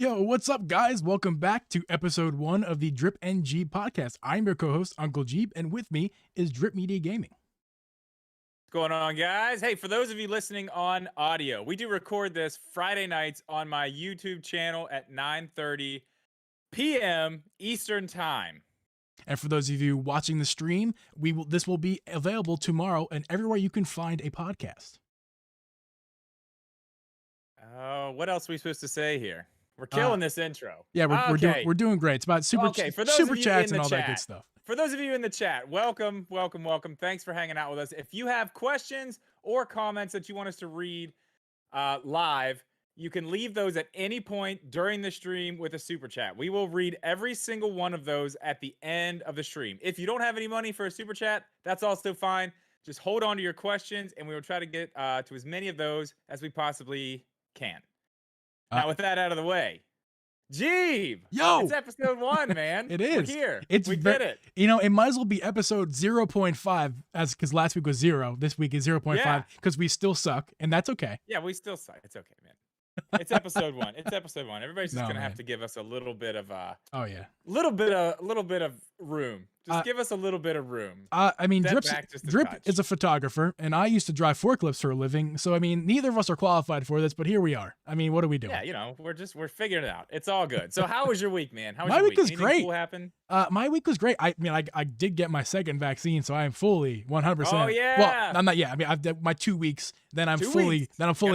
Yo, what's up, guys? Welcome back to episode 1 of the Drip and Geeb podcast. I'm your co-host, Uncle Geeb, and with me is Drip Media Gaming. What's going on, guys? Hey, for those of you listening on audio, we do record this Friday nights on my YouTube channel at 9:30 p.m. Eastern Time. And for those of you watching the stream, this will be available tomorrow and everywhere you can find a podcast. What else are we supposed to say here? We're killing this intro. Yeah, we're doing great. It's about super chats and all that good stuff. For those of you in the chat, welcome. Thanks for hanging out with us. If you have questions or comments that you want us to read live, you can leave those at any point during the stream with a super chat. We will read every single one of those at the end of the stream. If you don't have any money for a super chat, that's also fine. Just hold on to your questions, and we will try to get to as many of those as we possibly can. Now, with that out of the way, Geeb! Yo! It's episode 1, man. It is. We're here. We did it. You know, it might as well be episode 0.5 because last week was 0. This week is 0.5 because we still suck, and that's okay. Yeah, we still suck. It's okay, man. It's episode 1. It's episode 1. Everybody's just gonna have to give us a little bit of little bit of room. Just give us a little bit of room. I mean, Drip is a photographer, and I used to drive forklifts for a living. So I mean, neither of us are qualified for this, but here we are. I mean, what are we doing? Yeah, you know, we're figuring it out. It's all good. So how was your week, man? How was my your week? Was Anything great. Cool happen? My week was great. I mean, I did get my second vaccine, so I am fully 100%. Oh yeah. Well, I'm not yet. I mean, I've done my 2 weeks. Then I'm fully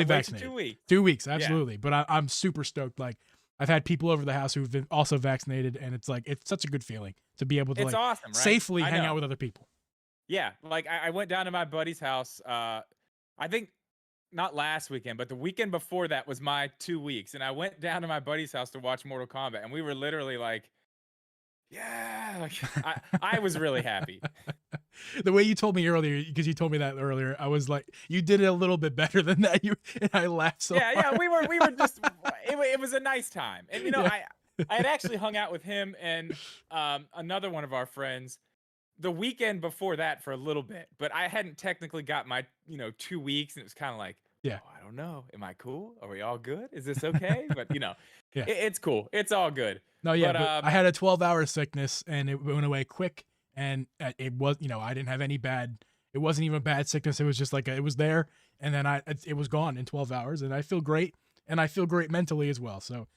vaccinated. 2 weeks. 2 weeks, absolutely. Yeah. But I'm super stoked. Like, I've had people over the house who've been also vaccinated, and it's such a good feeling to be able to awesome, right? safely hang out with other people. Yeah, like I went down to my buddy's house. I think not last weekend, but the weekend before that was my 2 weeks, and I went down to my buddy's house to watch Mortal Kombat, and we were literally like, yeah, like, I was really happy. The way you told me earlier, because you told me that earlier, I was like, you did it a little bit better than that. And I laughed so hard. Yeah, we were just, it was a nice time. And, you know, I had actually hung out with him and another one of our friends the weekend before that for a little bit, but I hadn't technically got my, 2 weeks, and it was kind of like, oh, I don't know. Am I cool? Are we all good? Is this okay? But, it's cool. It's all good. No, yeah, but I had a 12-hour sickness, and it went away quick, and it was, I didn't have any bad, it wasn't even bad sickness. It was just like, it was there, and then it was gone in 12 hours, and I feel great, and I feel great mentally as well. So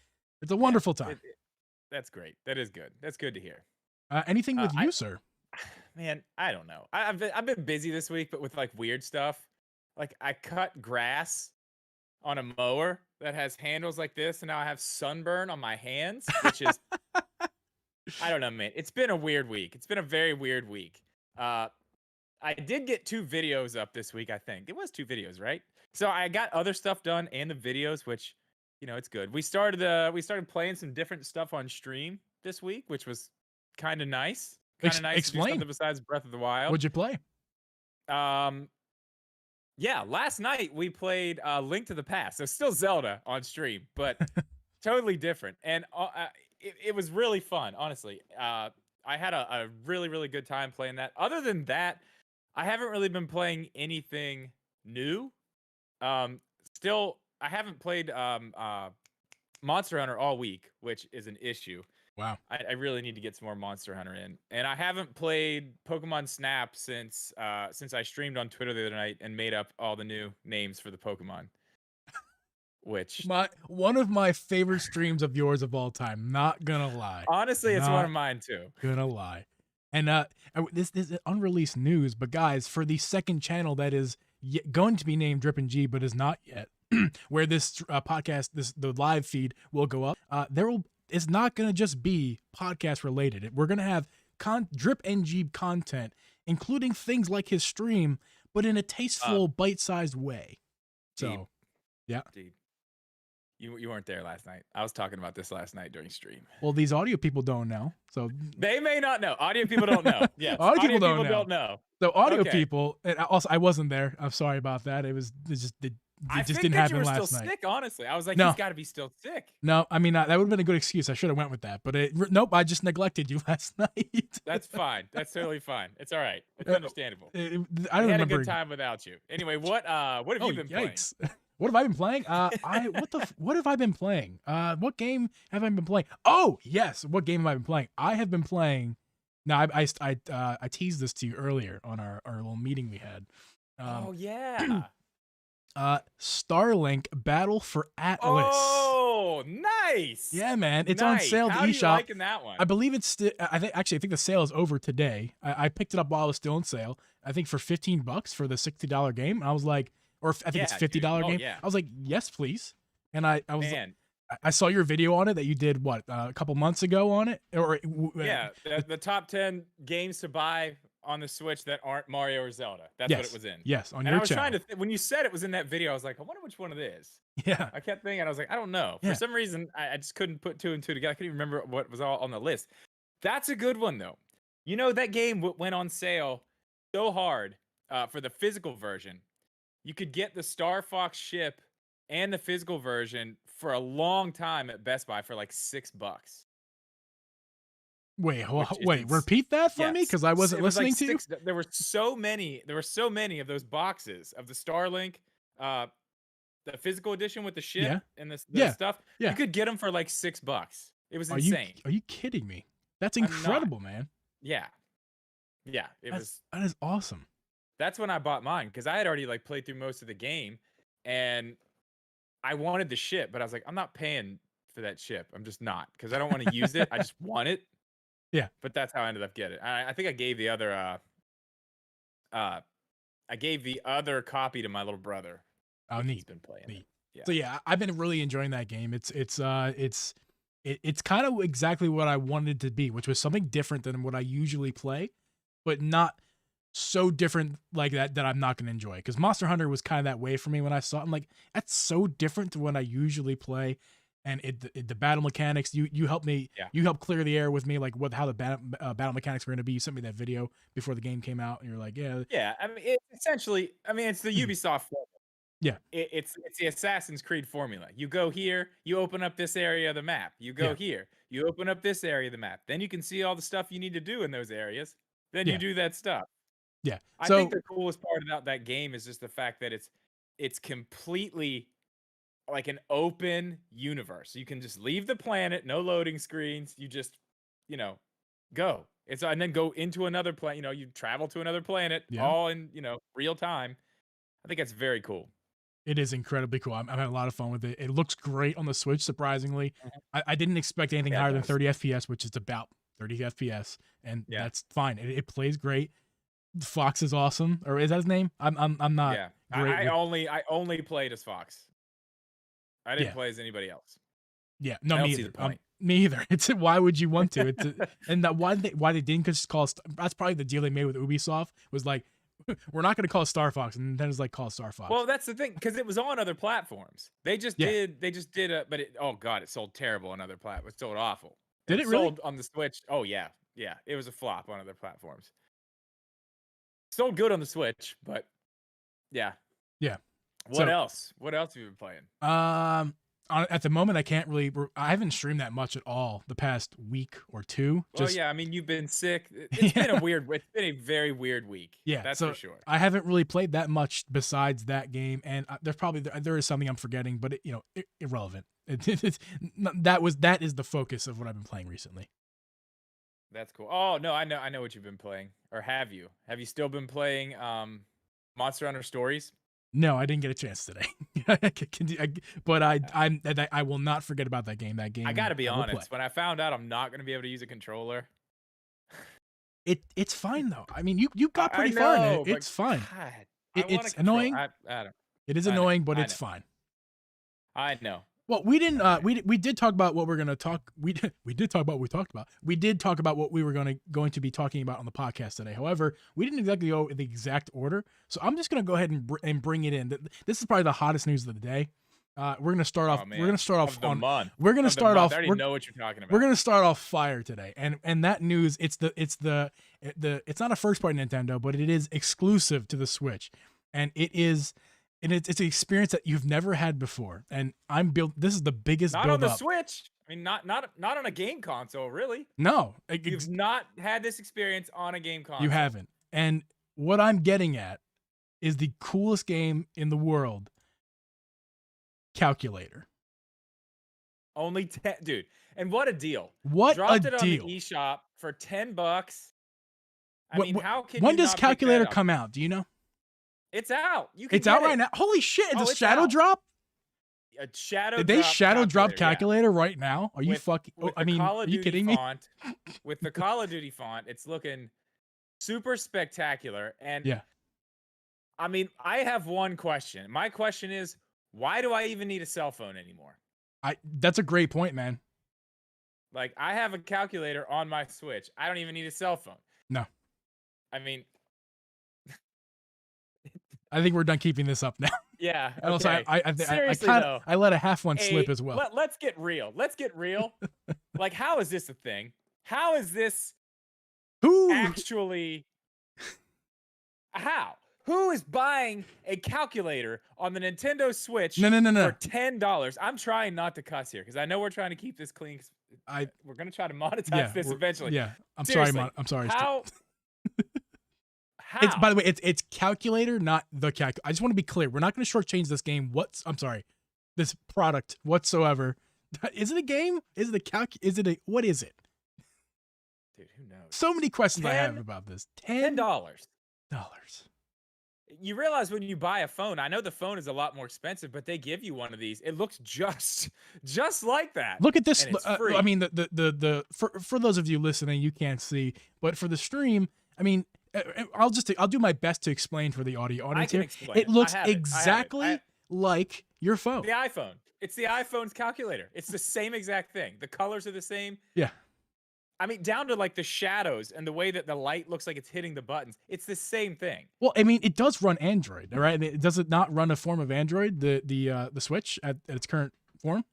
it's a wonderful time. That's great. That is good. That's good to hear. Anything with you, sir? Man, I don't know. I've been busy this week, but with like weird stuff. Like I cut grass on a mower that has handles like this, and now I have sunburn on my hands, which is I don't know, man. It's been a weird week. It's been a very weird week. I did get 2 videos up this week, I think. It was 2 videos, right? So I got other stuff done and the videos, which, it's good. We started playing some different stuff on stream this week, which was kind of nice. Kind of nice Explain. to do something besides Breath of the Wild. What'd you play? Yeah, last night we played Link to the Past. So still Zelda on stream, but totally different. And it was really fun, honestly. I had a really, really good time playing that. Other than that, I haven't really been playing anything new. Still, I haven't played Monster Hunter all week, which is an issue. Wow. I really need to get some more Monster Hunter in. And I haven't played Pokemon Snap since I streamed on Twitter the other night and made up all the new names for the Pokemon. Which one of my favorite streams of yours of all time. Not gonna lie. Honestly, it's one of mine too. Gonna lie. And this is unreleased news, but guys, for the second channel that is going to be named Drip and G, but is not yet, where this podcast, the live feed will go up, it's not going to just be podcast related. We're going to have Drip and Geeb content, including things like his stream, but in a tasteful, bite-sized way. So, Geeb. Yeah. Geeb. You weren't there last night. I was talking about this last night during stream. Well, these audio people don't know. So they may not know. Audio people don't know. Yes. Audio people don't know. So audio people, and also I wasn't there. I'm sorry about that. It just didn't happen last night. I think you were still sick, honestly. I was like, no. He's got to be still sick. No, I mean, that would have been a good excuse. I should have went with that. But nope, I just neglected you last night. That's fine. That's totally fine. It's all right. It's understandable. I don't had remember. a good time without you. Anyway, what have you been playing? What have I been playing? What have I been playing? What game have I been playing? Oh yes, what game have I been playing? I have been playing. Now I teased this to you earlier on our little meeting we had. Um, Oh yeah. Starlink Battle for Atlas. Oh, nice. Yeah, man, it's on Nice. sale at the How are you eShop. liking that one? I believe it's still. I think the sale is over today. I picked it up while it was still on sale. I think for $15 for the $60 game. And I was like, I think it's Yeah, dude. $50 Oh, game. yeah. I was like, yes, please. And I was Man, I saw your video on it that you did a couple months ago on it, or yeah, the top 10 games to buy on the Switch that aren't Mario or Zelda. That's what it was in. yes, on And your I was channel. trying to when you said it was in that video, I was like, I wonder which one it is. Yeah, I kept thinking, I was like, I don't know. For yeah. some reason, I just couldn't put two and two together. I couldn't even remember what was all on the list. That's a good one though. You know, that game went on sale so hard for the physical version. You could get the Star Fox ship and the physical version for a long time at Best Buy for like $6. Wait, Which is wait. Repeat that for me, yes. because I wasn't It was like listening to you. there were so many of those boxes of the Starlink, uh, the physical edition with the ship Yeah, and the yeah, stuff. yeah. You could get them for like $6. It was Are you insane. kidding me? That's I'm not. incredible, man. Yeah. Yeah. That is awesome. That's when I bought mine because I had already like played through most of the game and I wanted the ship, but I was like, I'm not paying for that ship. I'm just not because I don't want to use it. I just want it. Yeah. But that's how I ended up getting it. I think I gave the other copy to my little brother. Oh, He's neat. been playing Neat. it. Yeah. So yeah, I've been really enjoying that game. It's kind of exactly what I wanted to be, which was something different than what I usually play, but not so different like that I'm not going to enjoy. Because Monster Hunter was kind of that way for me when I saw it. I'm like, that's so different to what I usually play. And the battle mechanics, you helped me, you helped clear the air with me, like how the battle mechanics were going to be. You sent me that video before the game came out, and you're like, yeah, Yeah. I mean, it's the Ubisoft formula. yeah, It's the Assassin's Creed formula. You go here, you open up this area of the map. You go here, you open up this area of the map. Then you can see all the stuff you need to do in those areas. Then you do that stuff. yeah. I So think the coolest part about that game is just the fact that it's completely like an open universe. You can just leave the planet, no loading screens. You just, go. And then go into another planet. You travel to another planet all in, real time. I think that's very cool. it is incredibly cool. I'm having a lot of fun with it. It looks great on the Switch, surprisingly. I didn't expect anything higher than 30 FPS, which is about 30 FPS, and that's fine. It plays great. Fox is awesome, or is that his name? I'm not. Yeah, great I only played as Fox. I didn't play as anybody else. Yeah, no, I don't me see either. the point. Me either. It's why would you want to? And that why they didn't just call that's probably the deal they made with Ubisoft was like, we're not going to call it Star Fox, and then it's like call it Star Fox. Well, that's the thing because it was on other platforms. They just did but oh god, it sold terrible on other platforms. It sold awful. Did it really? Sold on the Switch? Oh yeah, it was a flop on other platforms. Sold good on the Switch, but yeah. What else? What else have you been playing? At the moment, I haven't streamed that much at all the past week or two. Well, yeah, I mean, you've been sick. It's been it's been a very weird week. Yeah, that's for sure. I haven't really played that much besides that game, and there is something I'm forgetting, but irrelevant. That is the focus of what I've been playing recently. That's cool. Oh no, I know what you've been playing, or have you? Have you still been playing Monster Hunter Stories? No, I didn't get a chance today. But I will not forget about that game. That game. I gotta be honest. When I found out I'm not gonna be able to use a controller, it's fine though. I mean, you got pretty far in it. It's fine. God, it's annoying. I don't. It is annoying, but it's fine. I know. Well, we didn't. We did talk about what we're gonna talk. We did talk about what we talked about. We did talk about what we were going to be talking about on the podcast today. However, we didn't exactly go in the exact order. So I'm just gonna go ahead and bring it in. This is probably the hottest news of the day. We're gonna start off. We're gonna start off on. We're gonna start off. I already know what you're talking about. We're gonna start off fire today, and that news. It's not a first party Nintendo, but it is exclusive to the Switch, and it is. And it's an experience that you've never had before. And this is the biggest not build on the up. Switch. I mean, not on a game console, really. No. You've not had this experience on a game console. You haven't. And what I'm getting at is the coolest game in the world calculator. Only 10, dude. And what a deal. What a Dropped it on the deal. eShop for $10. I What, mean, what, how can when you does not pick that calculator up? come out? Do you know? It's out. You can It's out get right it. now. Holy shit! It's Oh, a it's shadow out. drop. A shadow Did they drop shadow drop calculator, yeah. calculator right now? Are you fucking? With I the mean, Call are of you Duty kidding me? font, with the Call of Duty font, it's looking super spectacular. And Yeah. I mean, I have one question. My question is, why do I even need a cell phone anymore? That's a great point, man. Like, I have a calculator on my Switch. I don't even need a cell phone. No. I mean, I think we're done keeping this up now. yeah. And also, Okay. I Seriously kind though, of I let a half one slip as well. Let's get real. Let's get real. Like, how is this a thing? How is this Who? actually? How? Who is buying a calculator on the Nintendo Switch No. for $10? I'm trying not to cuss here because I know we're trying to keep this clean. We're gonna try to monetize this eventually. Yeah. I'm Seriously, sorry. I'm sorry. How? It's, by the way, it's calculator, not the calc. I just want to be clear. We're not going to shortchange this game. I'm sorry, this product whatsoever. Is it a game? Is it a calc? Is it a what is it? Dude, who knows? So many questions I have about this. $10. You realize when you buy a phone, I know the phone is a lot more expensive, but they give you one of these. It looks just like that. Look at this. And it's free. I mean, the for those of you listening, you can't see, but for the stream, I mean, I'll do my best to explain for the audio audience here. Explain It looks I have it. exactly like your phone. The iPhone. It's the iPhone's calculator. It's the same exact thing. The colors are the same. Yeah. I mean, down to like the shadows and the way that the light looks like it's hitting the buttons. It's the same thing. Well, I mean, it does run Android, right? Does it not run a form of Android, the Switch at its current form?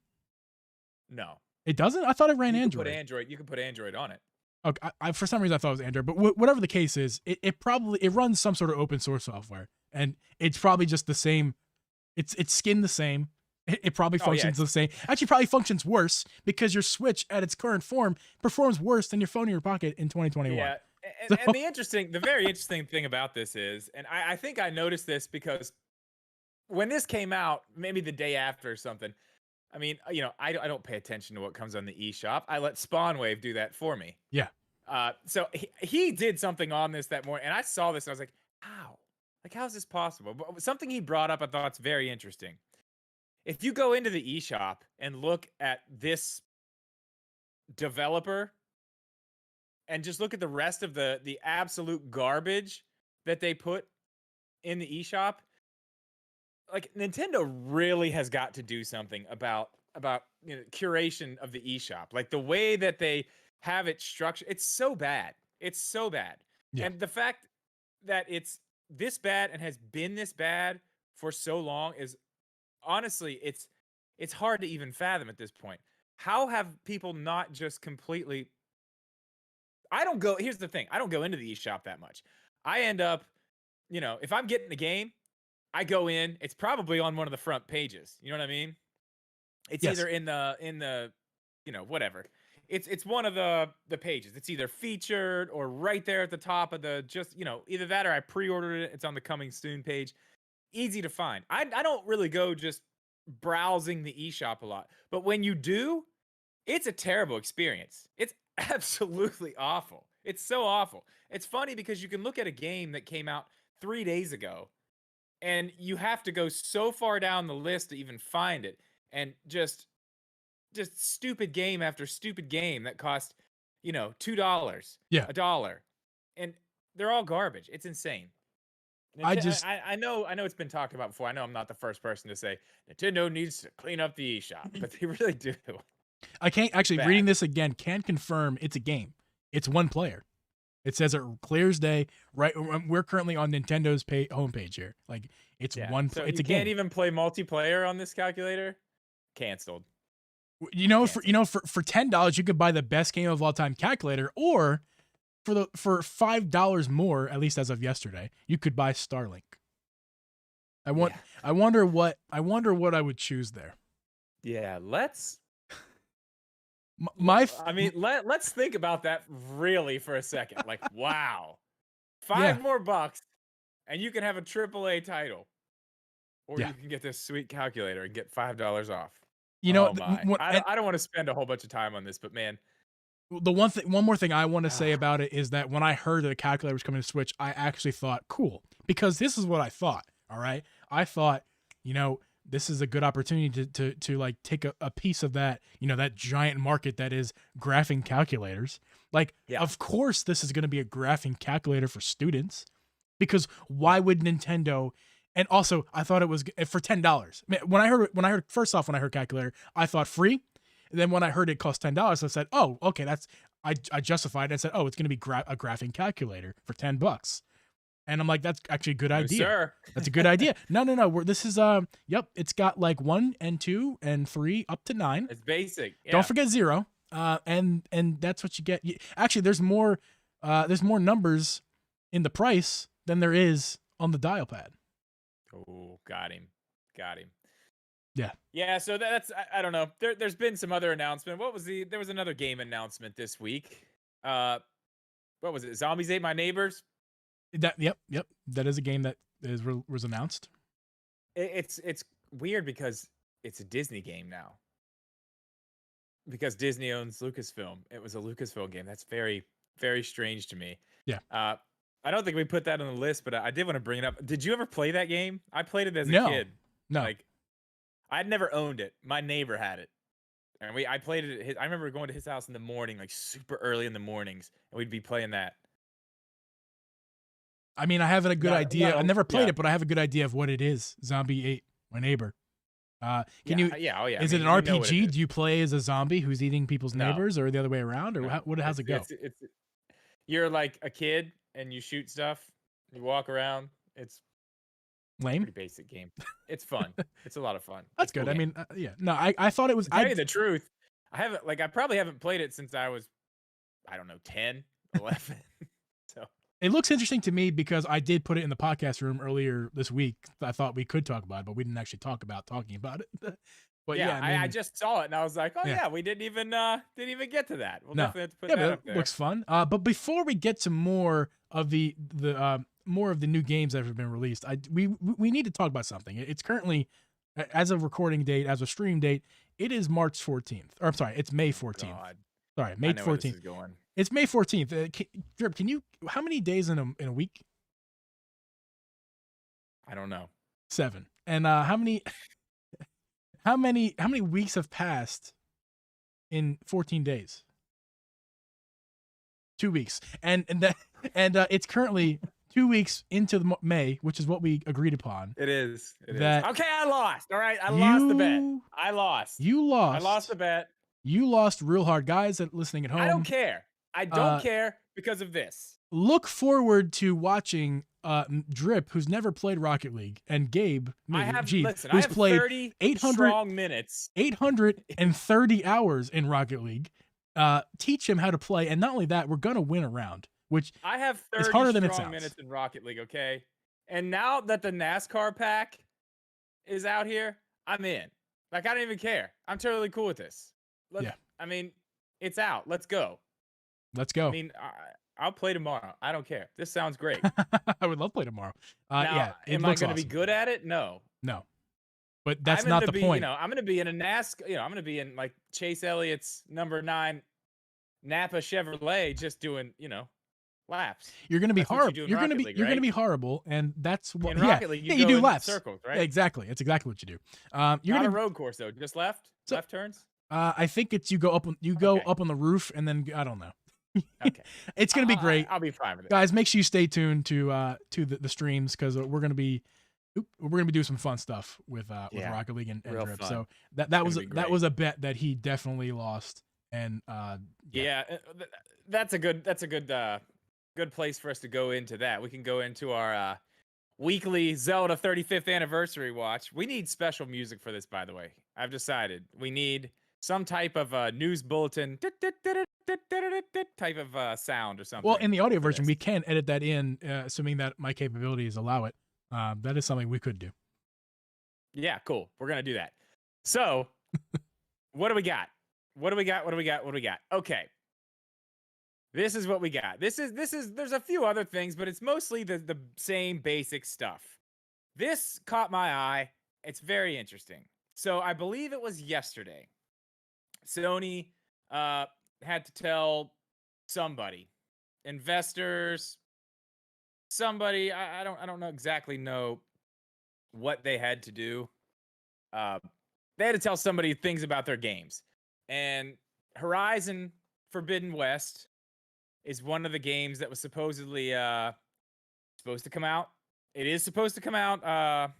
No. It doesn't? I thought it ran Android. You can put Android on it. Okay, for some reason I thought it was Android, but whatever the case is, it probably runs some sort of open source software, and it's probably just the same. It's skinned the same. It probably functions the same. Actually, probably functions worse because your Switch at its current form performs worse than your phone in your pocket in 2021. Yeah, and the very interesting thing about this is, and I think I noticed this because when this came out, maybe the day after or something. I mean, you know, I don't pay attention to what comes on the eShop. I let Spawnwave do that for me. Yeah. So he did something on this that morning, and I saw this, and I was like, how? Like, how is this possible? But something he brought up I thought it's very interesting. If you go into the eShop and look at this developer and just look at the rest of the absolute garbage that they put in the eShop, like Nintendo really has got to do something about curation of the eShop. Like the way that they have it structured, it's so bad. It's so bad. Yeah. And the fact that it's this bad and has been this bad for so long is honestly, it's hard to even fathom at this point. How have people not just completely here's the thing. I don't go into the eShop that much. I end up, if I'm getting the game, I go in, it's probably on one of the front pages. You know what I mean? It's either in the whatever. It's one of the pages. It's either featured or right there at the top of either that or I pre-ordered it. It's on the coming soon page. Easy to find. I don't really go just browsing the eShop a lot. But when you do, it's a terrible experience. It's absolutely awful. It's so awful. It's funny because you can look at a game that came out 3 days ago and you have to go so far down the list to even find it. And just stupid game after stupid game that cost, $2, $1. And they're all garbage. It's insane. I know it's been talked about before. I know I'm not the first person to say Nintendo needs to clean up the eShop, but they really do. I can't actually reading this again. Can confirm it's a game. It's one player. It says it clear as day. Right, we're currently on Nintendo's homepage here. Like it's one. So it's you a game. Can't even play multiplayer on this calculator. Canceled. For $10 you could buy the best game of all time calculator, or for $5 more, at least as of yesterday, you could buy Starlink. I wonder what I would choose there. Yeah, let's. Let's think about that really for a second. Like, wow, $5 more, and you can have a AAA title. or Yeah. you can get this sweet calculator and get $5 off. You know, Oh my! I don't want to spend a whole bunch of time on this, but man, the one more thing I want to say ah, about it is that when I heard that a calculator was coming to Switch, I actually thought, cool, because this is what I thought. All right, I thought, this is a good opportunity to like take a piece of that, that giant market that is graphing calculators. Like, yeah, of course, this is going to be a graphing calculator for students, because why would Nintendo? And also, I thought it was for $10. When I heard first off, when I heard calculator, I thought free. And then when I heard it cost $10, I said, "Oh, okay, I justified it." I said, "Oh, it's going to be a graphing calculator for $10." And I'm like, "That's actually a good no idea. sir. That's a good idea." No, no, no. This is yep. It's got like 1 and 2 and 3 up to 9. It's basic. Yeah. Don't forget 0. And that's what you get. Actually, there's more numbers in the price than there is on the dial pad. Oh, got him. Got him. Yeah. Yeah, so that's I don't know. There's been some other announcement. There was another game announcement this week. What was it? Zombies Ate My Neighbors? Yep. That is a game that was announced. It's weird because it's a Disney game now. Because Disney owns Lucasfilm. It was a Lucasfilm game. That's very, very strange to me. Yeah. I don't think we put that on the list, but I did want to bring it up. Did you ever play that game? I played it as a kid. No. Like, I'd never owned it. My neighbor had it. And I played it I remember going to his house in the morning, like super early in the mornings, and we'd be playing that. I mean, I have a good idea. I never played yeah. it, but I have a good idea of what it is. Zombie Ate My Neighbor. Can you? Yeah. Oh yeah. Is it an RPG? Do you play as a zombie who's eating people's neighbors, or the other way around, or how's it go? You're like a kid and you shoot stuff. You walk around. It's lame. Pretty basic game. It's fun. It's a lot of fun. That's good. Cool. I mean, yeah. No, I thought it was. To tell you the truth, I probably haven't played it since I was, I don't know, 10, 11. So it looks interesting to me because I did put it in the podcast room earlier this week. I thought we could talk about it, but we didn't actually talking about it. But yeah, I just saw it and I was like, oh yeah, we didn't even get to that. We'll definitely have to put that up there. Looks fun. But before we get to more of the new games that have been released, we need to talk about something. It's currently, as of recording date, as a stream date, it is March 14th. Or I'm sorry, it's May 14th. God. Sorry, May 14th. It's May 14th. Drip, how many days in a week? I don't know. 7. And how many weeks have passed in 14 days? 2 weeks. And it's currently 2 weeks into May, which is what we agreed upon. It is. Okay, I lost. All right, I lost the bet. I lost. You lost. I lost the bet. You lost real hard. Guys that listening at home. I don't care. I don't care because of this. Look forward to watching Drip, who's never played Rocket League, and Gabe, Geeb, who's played 830 hours in Rocket League. Teach him how to play, and not only that, we're gonna win a round. Which I have 30 is harder than it strong sounds. minutes in Rocket League, okay? And now that the NASCAR pack is out here, I'm in. Like, I don't even care. I'm totally cool with this. I mean, it's out. Let's go. Let's go. I mean, I'll play tomorrow. I don't care. This sounds great. I would love to play tomorrow. Now, am I going to be good at it? No. But that's not the point. I'm going to be in a NASCAR. I'm going to be in like Chase Elliott's number 9 Napa Chevrolet, just doing laps. You're going to be horrible. You're going to be horrible, and that's what. In Rocket League, you do laps, circles, right? Yeah, exactly. That's exactly what you do. You're not a road course though. Just left turns. I think it's you go up on the roof, and then I don't know. Okay. It's gonna be great. I'll be fine with it. Guys, make sure you stay tuned to the streams, because we're gonna be doing some fun stuff with Rocket League and Drip. So that was a bet that he definitely lost. And that's a good place for us to go into that. We can go into our weekly Zelda 35th anniversary watch. We need special music for this, by the way. I've decided we need some type of news bulletin type of sound or something. Well, in the audio version, we can edit that in, assuming that my capabilities allow it. That is something we could do. Yeah, cool. We're gonna do that. So, what do we got? What do we got? Okay. This is what we got. This is there's a few other things, but it's mostly the same basic stuff. This caught my eye It's very interesting. So I believe it was yesterday. Sony had to tell somebody, investors, somebody. I don't know exactly know what they had to do. Uh, they had to tell somebody things about their games, and Horizon Forbidden West is one of the games that was supposedly supposed to come out. It is supposed to come out.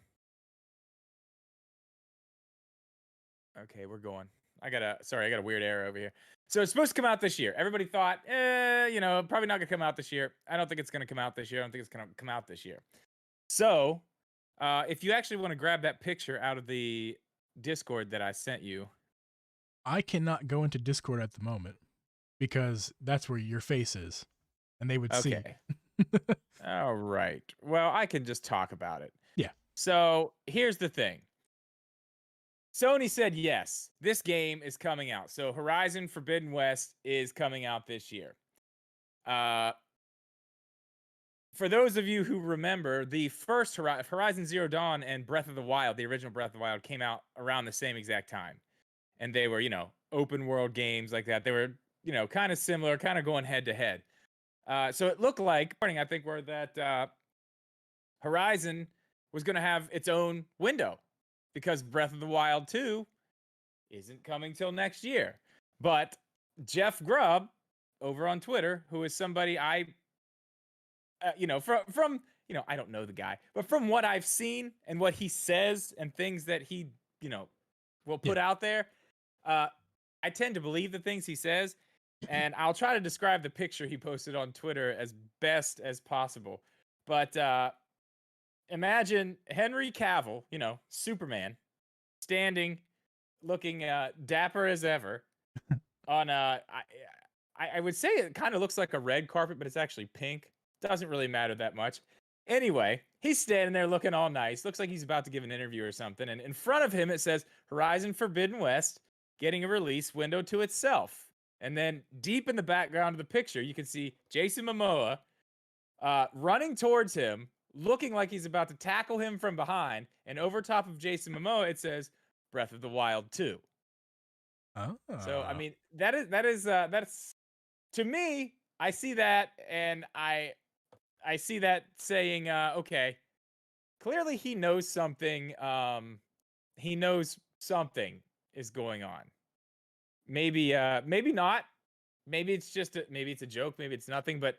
Okay, we're going. I got a weird error over here. So it's supposed to come out this year. Everybody thought, probably not gonna come out this year. I don't think it's gonna come out this year. I don't think it's gonna come out this year. So, if you actually want to grab that picture out of the Discord that I sent you, I cannot go into Discord at the moment because that's where your face is, and they would see. okay. All right. Well, I can just talk about it. Yeah. So here's the thing. Sony said yes, this game is coming out. So Horizon Forbidden West is coming out this year. For those of you who remember, the first Horizon Zero Dawn and Breath of the Wild, the original Breath of the Wild, came out around the same exact time. And they were, open world games like that. They were, kind of similar, kind of going head to head. So it looked like, I think, where that Horizon was going to have its own window because Breath of the Wild 2 isn't coming till next year. But Jeff Grubb over on Twitter, who is somebody I, from I don't know the guy, but from what I've seen and what he says and things that he, will put out there, I tend to believe the things he says. And I'll try to describe the picture he posted on Twitter as best as possible. But imagine Henry Cavill, Superman, standing, looking dapper as ever, on I would say it kind of looks like a red carpet, but it's actually pink. Doesn't really matter that much. Anyway, he's standing there looking all nice. Looks like he's about to give an interview or something. And in front of him, it says Horizon Forbidden West getting a release window to itself. And then deep in the background of the picture, you can see Jason Momoa running towards him, looking like he's about to tackle him from behind. And over top of Jason Momoa, it says Breath of the Wild 2. Oh. So, I mean, that's to me, I see that and I see that saying, okay, clearly he knows something. He knows something is going on. Maybe not. Maybe it's just maybe it's a joke. Maybe it's nothing. But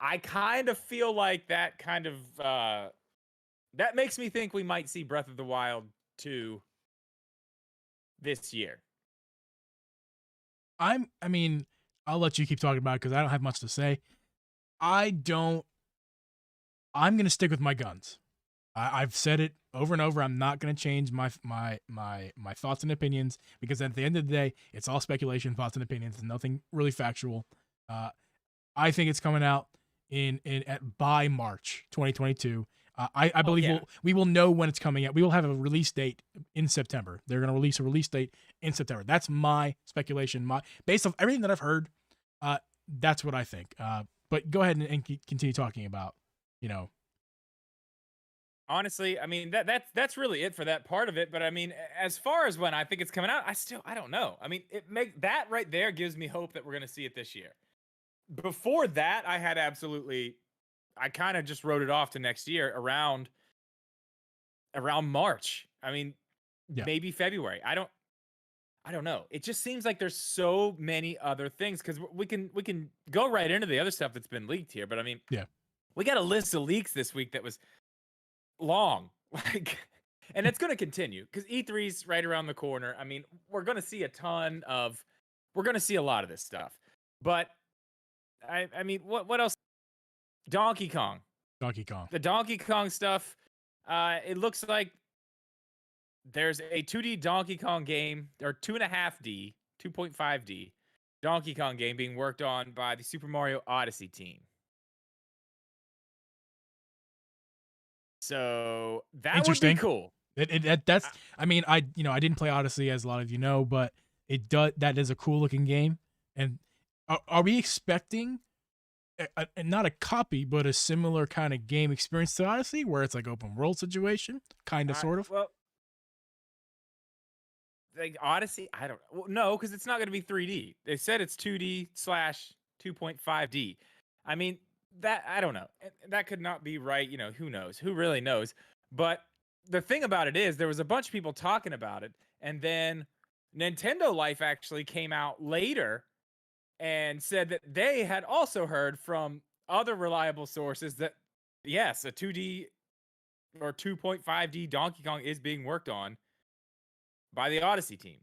I kind of feel like that kind of that makes me think we might see Breath of the Wild 2 this year. I mean, I'll let you keep talking about it because I don't have much to say. I'm going to stick with my guns. I've said it over and over. I'm not going to change my thoughts and opinions because at the end of the day, it's all speculation, thoughts and opinions, and nothing really factual. I think it's coming out by March 2022. I believe we will know when it's coming out. We will have a release date in September. They're going to release a release date in September. That's my speculation. Based off everything that I've heard, that's what I think. But go ahead and continue talking about, Honestly, I mean that's really it for that part of it. But I mean, as far as when I think it's coming out, I don't know. I mean, that right there gives me hope that we're going to see it this year. Before that, I kind of just wrote it off to next year around March. I mean, maybe February. I don't know. It just seems like there's so many other things because we can go right into the other stuff that's been leaked here. But I mean, we got a list of leaks this week that was long, and it's going to continue because E3's right around the corner. I mean, we're going to see a lot of this stuff. But I mean, what else? Donkey Kong. The Donkey Kong stuff. It looks like there's a 2D Donkey Kong game, or 2.5D, 2.5D Donkey Kong game being worked on by the Super Mario Odyssey team. So that would be cool. That's. I mean, I didn't play Odyssey, as a lot of you know, but that is a cool looking game. And are we expecting not a copy, but a similar kind of game experience to Odyssey, where it's like open world situation, kind of, sort of? Well, like Odyssey. I don't no, because it's not going to be 3D. They said it's 2D slash 2.5D. I mean that I don't know. That could not be right. You know, who knows? Who really knows? But the thing about it is, there was a bunch of people talking about it, and then Nintendo Life actually came out later and said that they had also heard from other reliable sources that yes, a 2D or 2.5D Donkey Kong is being worked on by the Odyssey team,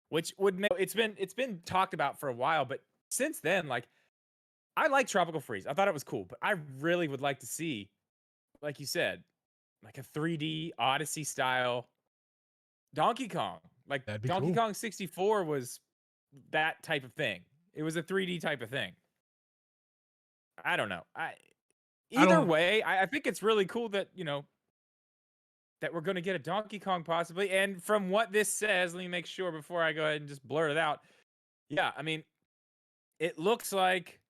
which would make it's been talked about for a while, but since then, like I like Tropical Freeze. I thought it was cool, but I really would like to see, like you said, like a 3D Odyssey style Donkey Kong. Like That'd be Donkey cool. Kong 64 was that type of thing. It was a 3D type of thing. I don't know. I Either don't. way, I think it's really cool that, that we're going to get a Donkey Kong possibly. And from what this says, let me make sure before I go ahead and just blur it out. Yeah, I mean, it looks like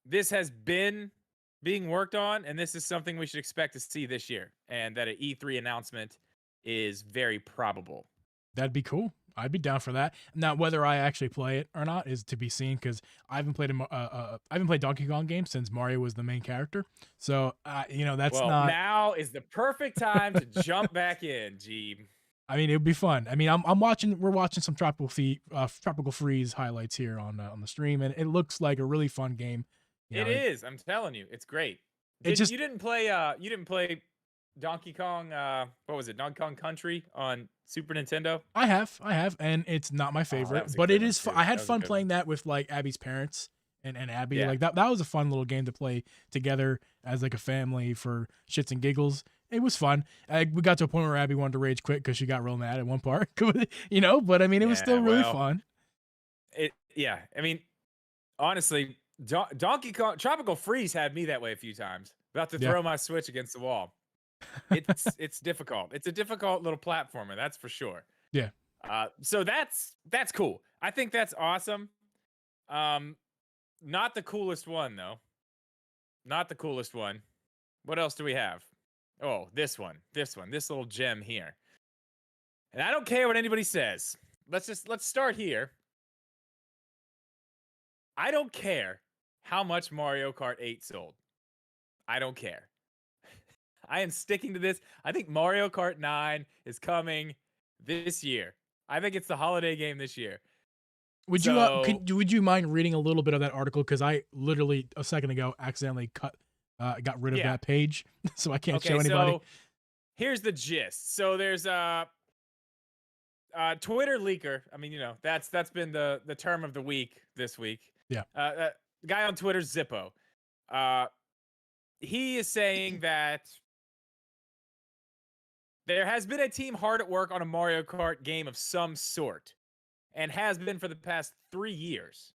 this has been being worked on, and this is something we should expect to see this year, and that an E3 announcement is very probable. That'd be cool. I'd be down for that. Now, whether I actually play it or not is to be seen, because I haven't played I haven't played Donkey Kong games since Mario was the main character. So, that's Well, not. now is the perfect time to jump back in, Geeb. I mean, it would be fun. I mean, I'm watching. We're watching some Tropical Freeze highlights here on the stream, and it looks like a really fun game. It is. I'm telling you, it's great. It just You didn't play Donkey Kong, what was it? Donkey Kong Country on Super Nintendo? I have, and it's not my Oh, that favorite, was a but good it one is. too. I had That was a fun good playing one. that with like Abby's parents and Abby. Yeah. Like that was a fun little game to play together as like a family for shits and giggles. It was fun. We got to a point where Abby wanted to rage quit because she got real mad at one part. But I mean, it was still really fun. Yeah. I mean, honestly, Donkey Kong Tropical Freeze had me that way a few times. About to Yeah. throw my Switch against the wall. It's difficult. It's a difficult little platformer, that's for sure. Yeah. So that's cool. I think that's awesome. Not the coolest one though. Not the coolest one. What else do we have? Oh, this one. This little gem here. And I don't care what anybody says. Let's start here. I don't care how much Mario Kart 8 sold. I don't care. I am sticking to this. I think Mario Kart 9 is coming this year. I think it's the holiday game this year. Would you mind reading a little bit of that article? Because I literally a second ago accidentally got rid of that page, so I can't show anybody. So here's the gist. So there's a Twitter leaker. I mean, that's been the term of the week this week. Yeah. Guy on Twitter, Zippo. He is saying that there has been a team hard at work on a Mario Kart game of some sort, and has been for the past 3 years.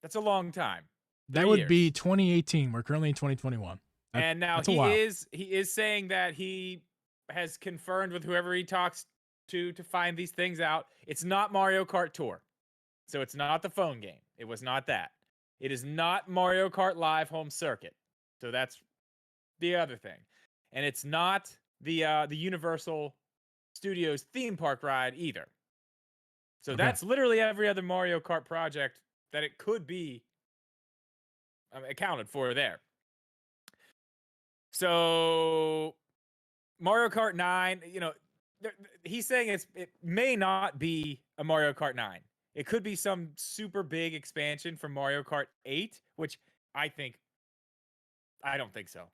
That's a long time. That would be 2018. We're currently in 2021. And now he is saying that he has confirmed with whoever he talks to find these things out. It's not Mario Kart Tour. So it's not the phone game. It was not that. It is not Mario Kart Live Home Circuit. So that's the other thing. And it's not the Universal Studios theme park ride either. So that's literally every other Mario Kart project that it could be accounted for there. So Mario Kart 9, he's saying it may not be a Mario Kart 9. It could be some super big expansion from Mario Kart 8, which I don't think so.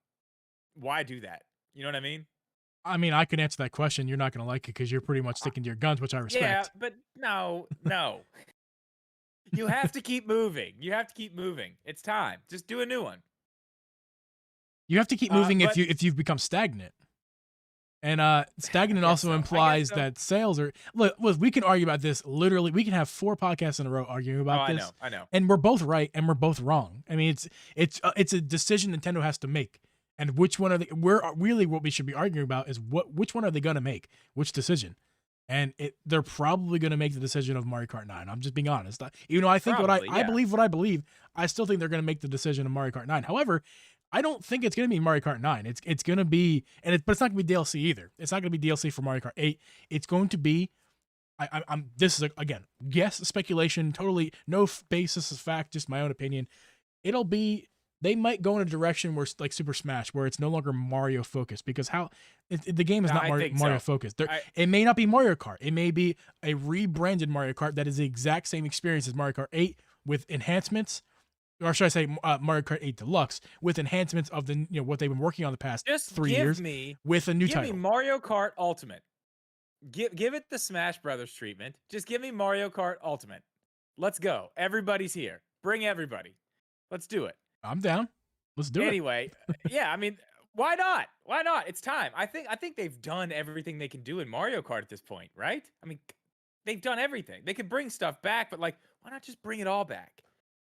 Why do that? You know what I mean? I mean, I can answer that question. You're not going to like it because you're pretty much sticking to your guns, which I respect. Yeah, but no. You have to keep moving. It's time. Just do a new one. You have to keep moving if you've become stagnant. And stagnant also implies that sales are. Look, we can argue about this. Literally, we can have 4 podcasts in a row arguing about this. I know. And we're both right and we're both wrong. I mean, it's a decision Nintendo has to make. And which one are they? Really what we should be arguing about is which one are they going to make? Which decision? And they're probably going to make the decision of Mario Kart 9. I'm just being honest. Even though I think I believe what I believe, I still think they're going to make the decision of Mario Kart 9. However, I don't think it's going to be Mario Kart 9. It's going to be, but it's not going to be DLC either. It's not going to be DLC for Mario Kart 8. It's going to be I'm this is again guess speculation, totally no basis of fact, just my own opinion. It'll be they might go in a direction where it's like Super Smash, where it's no longer Mario focused because the game is not I think Mario so. focused. I It may not be Mario Kart. It may be a rebranded Mario Kart that is the exact same experience as Mario Kart 8 with enhancements, or should I say Mario Kart 8 Deluxe with enhancements of the what they've been working on the past just 3 years with a new give me title. Mario Kart Ultimate. Give it the Smash Brothers treatment. Just give me Mario Kart Ultimate. Let's go. Everybody's here. Bring everybody. Let's do it. I'm down. Let's do it. Anyway, yeah, I mean, why not? Why not? It's time. I think they've done everything they can do in Mario Kart at this point, right? I mean, they've done everything. They could bring stuff back, but like, why not just bring it all back?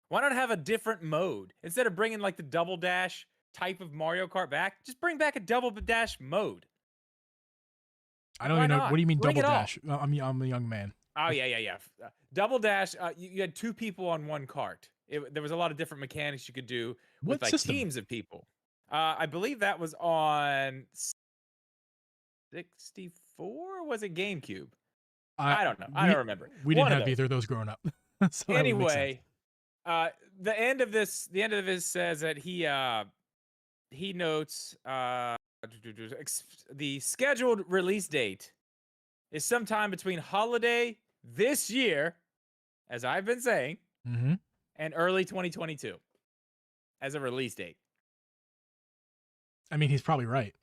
Why not have a different mode instead of bringing like the double dash type of Mario Kart back? Just bring back a double dash mode. I don't Why even know. not? What do you mean Bring double it all. dash? I'm a young man. Oh yeah. Double dash. You had two people on one cart. There was a lot of different mechanics you could do with What like system? teams of people. I believe that was on 64. Or was it GameCube? I don't know. I don't remember. We One didn't of have those. either of those growing up. So that would make sense. Anyway, the end of this says that he notes the scheduled release date is sometime between holiday this year, as I've been saying, Mm-hmm. and early 2022 as a release date. I mean, he's probably right.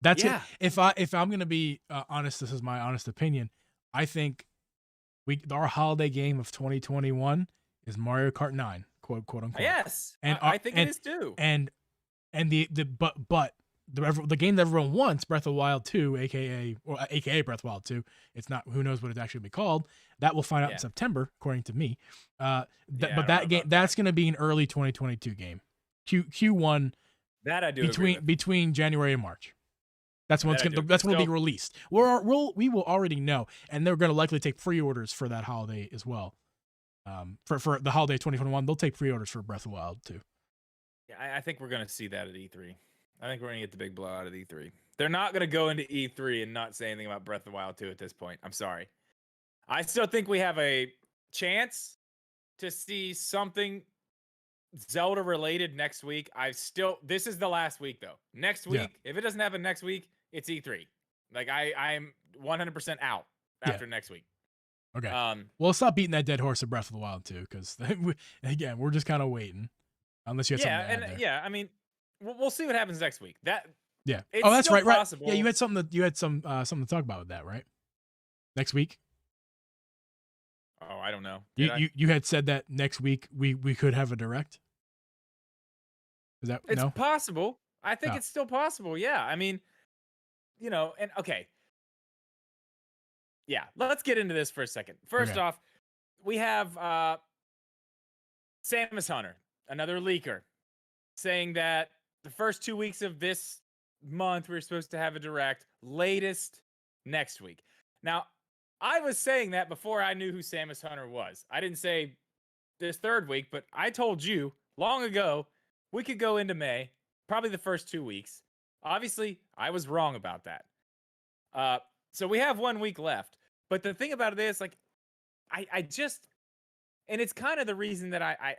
That's Yeah. it. If I'm gonna be honest, this is my honest opinion. I think our holiday game of 2021 is Mario Kart 9, quote unquote. Yes, And I think it is too. And the game that everyone wants, Breath of the Wild 2, aka Breath of the Wild 2. It's not. Who knows what it's actually be called? That will find out in September, according to me. But that game that's going to be an early 2022 game. Q1. That I do between January and March. That's when that's when it'll be released. We will already know, and they're going to likely take pre-orders for that holiday as well. For the holiday 2021, they'll take pre-orders for Breath of the Wild too. Yeah, I think we're going to see that at E3. I think we're going to get the big blowout at E3. They're not going to go into E3 and not say anything about Breath of the Wild 2 at this point. I'm sorry. I still think we have a chance to see something Zelda related next week. This is the last week though. Next week, if it doesn't happen next week, it's E3. Like I'm 100% out after next week. Okay. Well, stop beating that dead horse of Breath of the Wild too, because again, we're just kind of waiting. Unless you have something to add there. I mean, we'll see what happens next week. Oh, that's right. Possible. Yeah, you had something to talk about with that, right? Next week. Oh, I don't know. You had said that next week we could have a direct. Is that it's possible? I think it's still possible. Yeah, I mean, and okay. Yeah, let's get into this for a second. First off, we have Samus Hunter, another leaker, saying that the first 2 weeks of this month we're supposed to have a direct, latest next week. Now, I was saying that before I knew who Samus Hunter was. I didn't say this third week, but I told you long ago we could go into May, probably the first 2 weeks. Obviously, I was wrong about that. So we have 1 week left. But the thing about it is, like, I just, and it's kind of the reason that I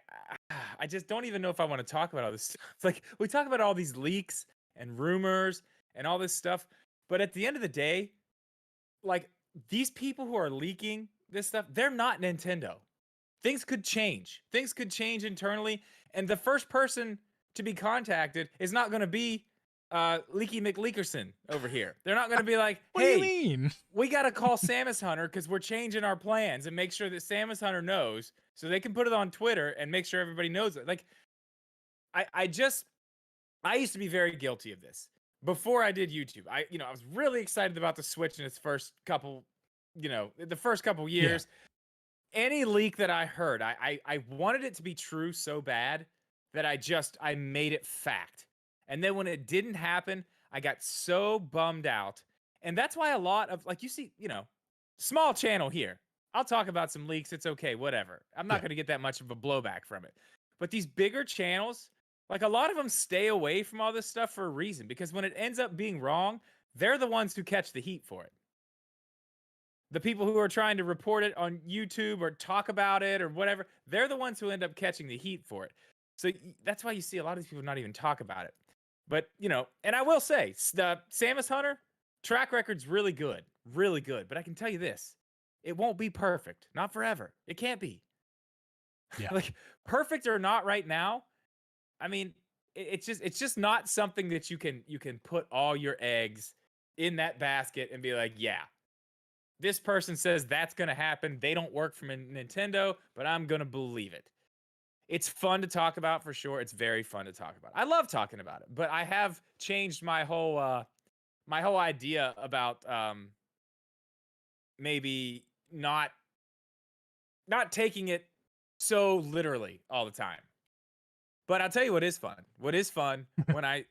just don't even know if I want to talk about all this. It's like we talk about all these leaks and rumors and all this stuff, but at the end of the day, like these people who are leaking this stuff, they're not Nintendo. Things could change. Things could change internally, and the first person to be contacted is not going to be Leaky McLeakerson over here. They're not going to be like, hey, what do you mean? We got to call Samus Hunter because we're changing our plans and make sure that Samus Hunter knows so they can put it on Twitter and make sure everybody knows it. Like, I used to be very guilty of this before I did YouTube. I was really excited about the Switch in its first couple, the first couple years. Yeah. Any leak that I heard, I wanted it to be true so bad that I made it fact. And then when it didn't happen, I got so bummed out. And that's why a lot of, like, you see, small channel here. I'll talk about some leaks. It's okay, whatever. I'm not going to get that much of a blowback from it. But these bigger channels, like a lot of them stay away from all this stuff for a reason. Because when it ends up being wrong, they're the ones who catch the heat for it. the people who are trying to report it on YouTube or talk about it or whatever, they're the ones who end up catching the heat for it. So that's why you see a lot of these people not even talk about it. But, and I will say, the Samus Hunter track record's really good. Really good. But I can tell you this, it won't be perfect. Not forever. It can't be. Yeah. Like, perfect or not right now, I mean, it's just not something that you can put all your eggs in that basket and be like, yeah, this person says that's going to happen. They don't work for Nintendo, but I'm going to believe it. It's fun to talk about for sure. It's very fun to talk about. I love talking about it, but I have changed my whole idea about maybe not taking it so literally all the time. But I'll tell you what is fun. What is fun when I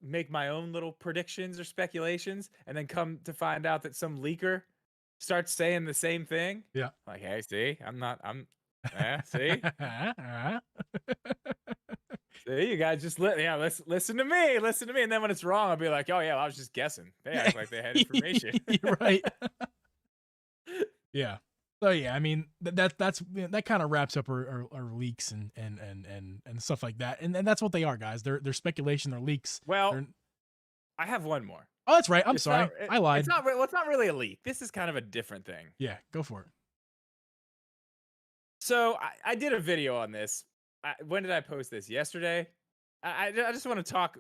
make my own little predictions or speculations and then come to find out that some leaker starts saying the same thing. Yeah. Like, hey, see, see? See, you guys just listen to me. Listen to me. And then when it's wrong, I'll be like, oh yeah, well, I was just guessing. They act like they had information. You're right. Yeah. So yeah, I mean that kind of wraps up our leaks and stuff like that, and that's what they are, guys. They're speculation, they're leaks. Well, I have one more. Oh, that's right. I'm sorry, I lied. It's not really a leak. This is kind of a different thing. Yeah, go for it. So I did a video on this. When did I post this? Yesterday. I just want to talk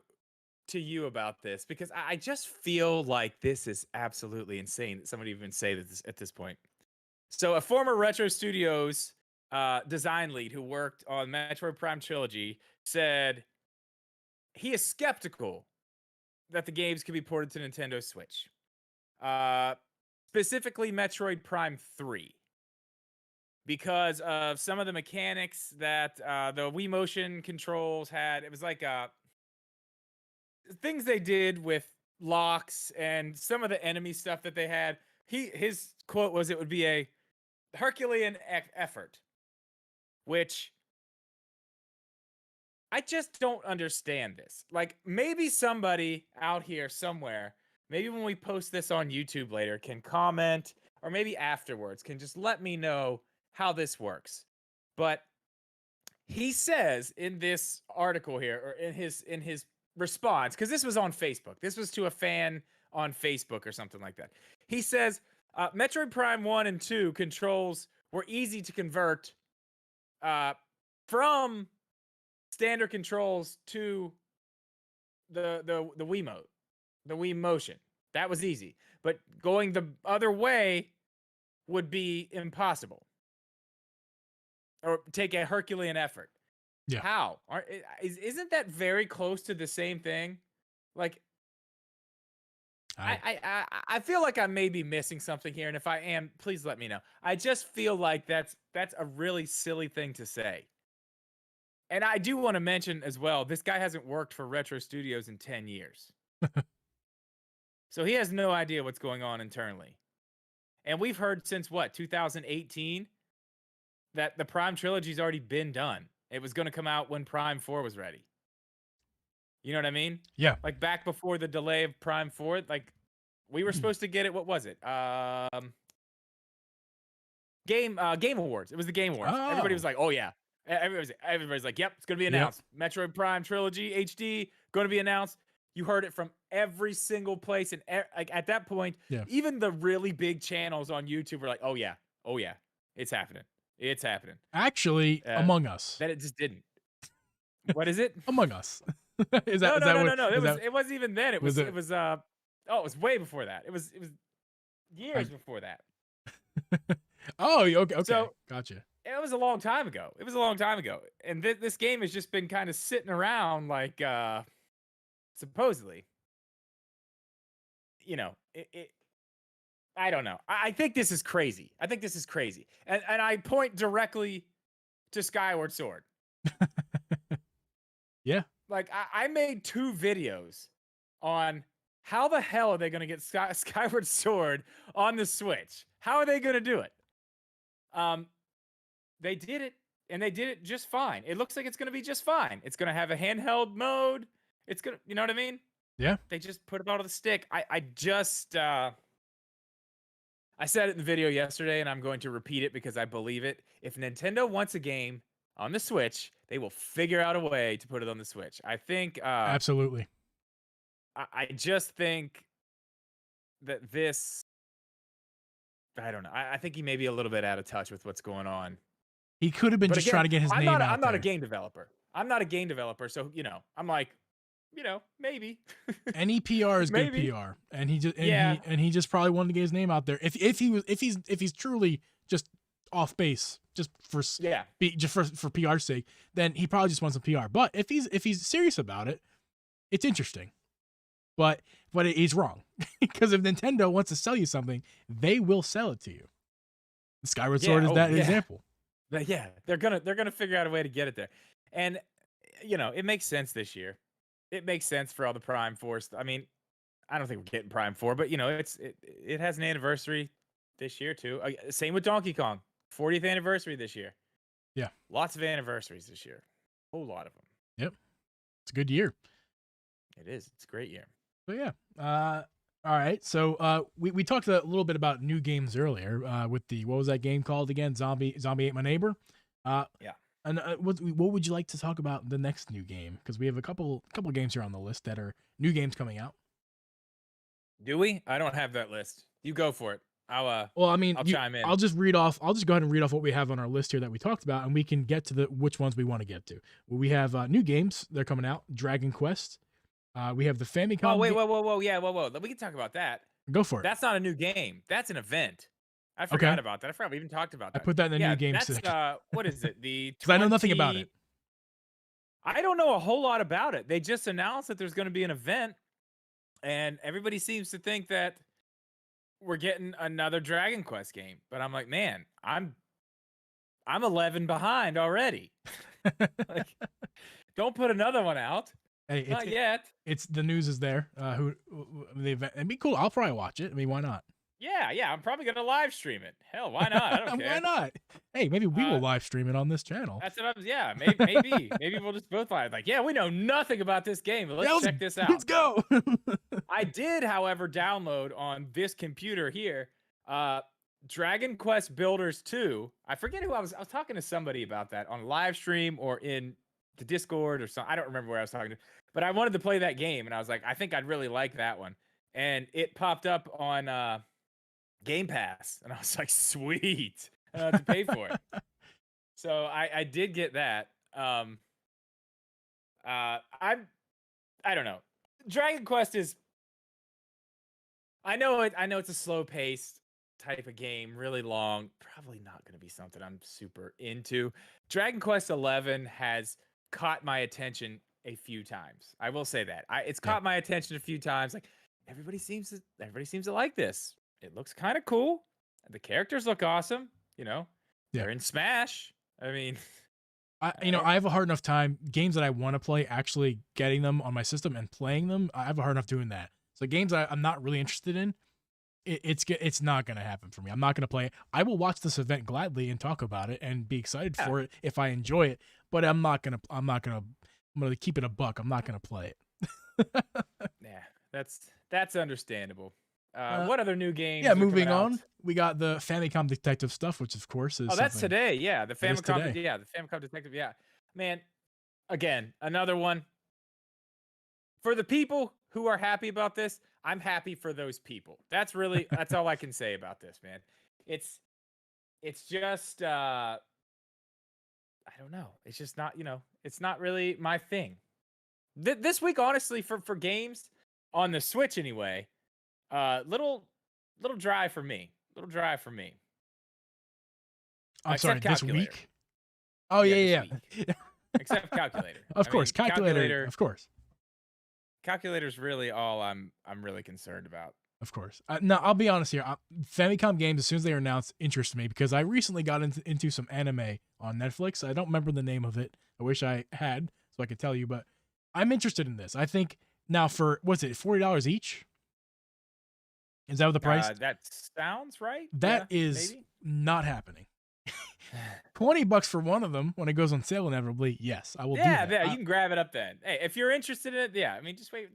to you about this because I just feel like this is absolutely insane that somebody even say this at this point. So a former Retro Studios design lead who worked on Metroid Prime Trilogy said he is skeptical that the games could be ported to Nintendo Switch. Specifically Metroid Prime 3. Because of some of the mechanics that the Wii Motion controls had. It was like things they did with locks and some of the enemy stuff that they had. His quote was, it would be a Herculean effort, which I just don't understand this. Like, maybe somebody out here somewhere, maybe when we post this on YouTube later, can comment, or maybe afterwards can just let me know how this works. But he says in this article here, or in his response, because this was on Facebook. This was to a fan on Facebook or something like that. He says, Metroid Prime 1 and 2 controls were easy to convert from standard controls to the Wiimote, the Wii Motion. That was easy. But going the other way would be impossible. Or take a Herculean effort. Yeah. How? Isn't that very close to the same thing? Like, I feel like I may be missing something here, and if I am, please let me know. I just feel like that's a really silly thing to say. And I do want to mention as well, this guy hasn't worked for Retro Studios in 10 years. So he has no idea what's going on internally. And we've heard since, 2018, that the Prime Trilogy's already been done. It was going to come out when Prime 4 was ready. You know what I mean? Yeah. Like, back before the delay of Prime 4, like, we were supposed to get it, what was it? Game Awards. It was the Game Awards. Oh. Everybody was like, oh yeah. Everybody's like, yep, it's going to be announced. Yep. Metroid Prime Trilogy HD, going to be announced. You heard it from every single place. And like, at that point, even the really big channels on YouTube were like, oh yeah, it's happening. It's happening. Actually, Among Us. That it just didn't. What is it? Among Us. No. It wasn't even then. It was way before that. It was years before that. Oh, okay. So, gotcha. It was a long time ago. And this game has just been kind of sitting around, like, supposedly. You know, I don't know. I think this is crazy. And I point directly to Skyward Sword. Yeah. Like, I made 2 videos on how the hell are they going to get Skyward Sword on the Switch? How are they going to do it? They did it, and they did it just fine. It looks like it's going to be just fine. It's going to have a handheld mode. It's going to, you know what I mean? Yeah. They just put it out of the stick. I I said it in the video yesterday, and I'm going to repeat it because I believe it. If Nintendo wants a game on the Switch, they will figure out a way to put it on the Switch. I think. Absolutely. I just think that this. I don't know. I think he may be a little bit out of touch with what's going on. He could have been But just again, trying to get his name out I'm not a there. game developer. I'm not a game developer, so I'm like, maybe. Any PR is good Maybe. PR, and he just Yeah. he just probably wanted to get his name out there. If he's truly just off base, just for Yeah. for PR's sake, then he probably just wants some PR. But if he's serious about it, it's interesting. But he's wrong, because if Nintendo wants to sell you something, they will sell it to you. The Skyward Sword is that example. But yeah, they're gonna figure out a way to get it there, and it makes sense this year. It makes sense for all the Prime Force. I mean, I don't think we're getting Prime 4, but it has an anniversary this year too. Same with Donkey Kong, 40th anniversary this year. Yeah, lots of anniversaries this year, a whole lot of them. Yep, it's a good year. It is. It's a great year. So yeah. All right. So we talked a little bit about new games earlier. With the, what was that game called again? Zombie Ate My Neighbor. Yeah. And what would you like to talk about the next new game? Because we have a couple games here on the list that are new games coming out. Do we? I don't have that list. You go for it. I'll chime in. I'll just go ahead and read off what we have on our list here that we talked about, and we can get to which ones we want to get to. Well, we have new games. They're coming out. Dragon Quest. We have the Famicom. Oh wait, whoa! Yeah, whoa! We can talk about that. Go for it. That's not a new game. That's an event. I forgot about that. I forgot we even talked about that. I put that in the new games section. What is it? The because I know nothing about it. I don't know a whole lot about it. They just announced that there's going to be an event, and everybody seems to think that we're getting another Dragon Quest game. But I'm like, man, I'm 11 behind already. Like, don't put another one out. Hey, not yet. It's the news is there. It'd be cool. I'll probably watch it. I mean, why not? Yeah. I'm probably gonna live stream it. Hell, why not? I don't care. Why not? Hey, maybe we will live stream it on this channel. That's what maybe we'll just both live. Like, yeah, we know nothing about this game, but let's check this out. Let's go. I did, however, download on this computer here, Dragon Quest Builders 2. I forget who I was talking to somebody about that on live stream or in the Discord or something. I don't remember where I was talking to, but I wanted to play that game, and I was like, I think I'd really like that one. And it popped up on Game Pass, and I was like, sweet, I don't have to pay for it. So I did get that. I don't know. Dragon Quest is. I know it's a slow paced type of game, really long. Probably not going to be something I'm super into. Dragon Quest 11 has caught my attention a few times. I will say that it's caught my attention a few times. Like, everybody seems to like this. It looks kind of cool. The characters look awesome. They're in Smash. I mean, I have a hard enough time games that I want to play actually getting them on my system and playing them. I have a hard enough doing that. So games I'm not really interested in, it's not going to happen for me. I'm not going to play it. I will watch this event gladly and talk about it and be excited for it if I enjoy it. But I'm going to keep it a buck. I'm not going to play it. Yeah, that's understandable. What other new games? Yeah, moving on. We got the Famicom Detective stuff, which of course is. Oh, that's today. Yeah, the Famicom. Yeah, the Famicom Detective. Yeah, man. Again, another one. For the people who are happy about this, I'm happy for those people. That's all I can say about this, man. It's just I don't know. It's just not, it's not really my thing. This week, honestly, for games on the Switch anyway, little dry for me. I'm sorry, this week? Oh, yeah. Except Calculator. Of course, Calculator. Of course. Calculator's really all I'm really concerned about. Of course. No, I'll be honest here. Famicom games, as soon as they are announced, interest me because I recently got into some anime on Netflix. I don't remember the name of it. I wish I had so I could tell you, but I'm interested in this. I think now for, what's it, $40 each? Is that what the price? That sounds right. That is maybe? not happening. $20 for one of them when it goes on sale inevitably. Yes, I will do Yeah, that. yeah, you can grab it up then. Hey, if you're interested in it, yeah. I mean, just wait.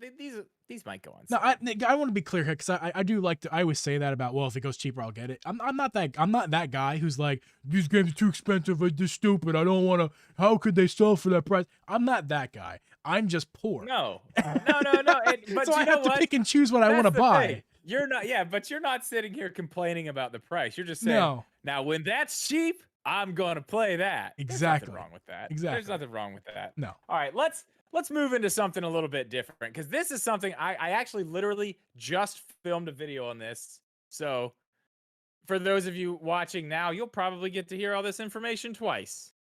These might go on No, sale. I want to be clear here because I do like to. I always say that about, well, if it goes cheaper, I'll get it. I'm not that guy who's like, these games are too expensive, they're just stupid. I don't want to. How could they sell for that price? I'm not that guy. I'm just poor. No, no. But So you I know have to what? pick and choose what I want That's to the thing. buy. You're not, yeah, but you're not sitting here complaining about the price. You're just saying, No, now when that's cheap, I'm gonna play that. There's nothing exactly, wrong with that. There's exactly. nothing wrong with that. No. All right, let's move into something a little bit different because this is something I actually literally just filmed a video on this. So for those of you watching now, you'll probably get to hear all this information twice.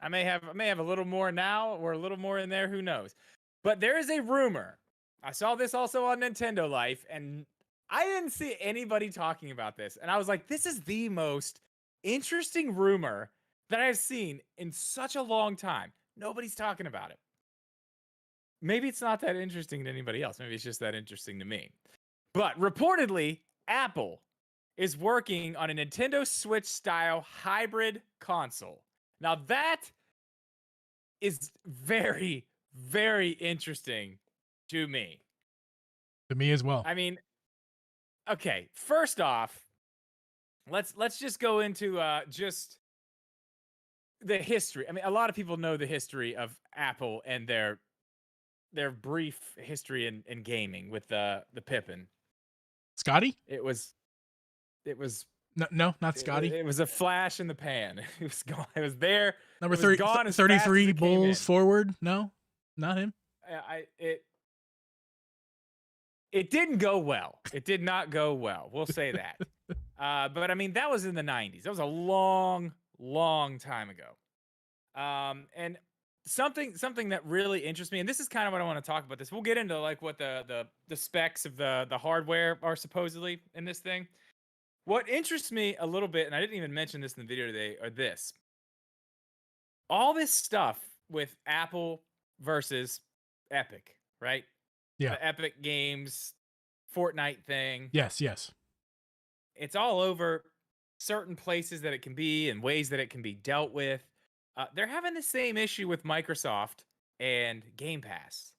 I may have a little more now or a little more in there, who knows. But there is a rumor. I saw this also on Nintendo Life, and I didn't see anybody talking about this. And I was like, this is the most interesting rumor that I've seen in such a long time. Nobody's talking about it. Maybe it's not that interesting to anybody else. Maybe it's just that interesting to me. But reportedly, Apple is working on a Nintendo Switch style hybrid console. Now that is very, very interesting to me. To me as well. I mean, okay, first off, let's just go into just the history. I mean, a lot of people know the history of Apple and their brief history in gaming with the Pippin. Scotty? It was No, not Scotty. it was a flash in the pan. It was gone. It was there. Number It was 30, gone as fast as 33 it came Bulls in. forward. No, not him. It didn't go well. It did not go well. We'll say that. But I mean, that was in the 90s. That was a long, long time ago. And something that really interests me, and this is kind of what I want to talk about this. We'll get into like what the specs of the hardware are supposedly in this thing. What interests me a little bit, and I didn't even mention this in the video today, are this. All this stuff with Apple versus Epic, right? Yeah. The Epic Games Fortnite thing. Yes. It's all over certain places that it can be and ways that it can be dealt with. They're having the same issue with Microsoft and Game Pass.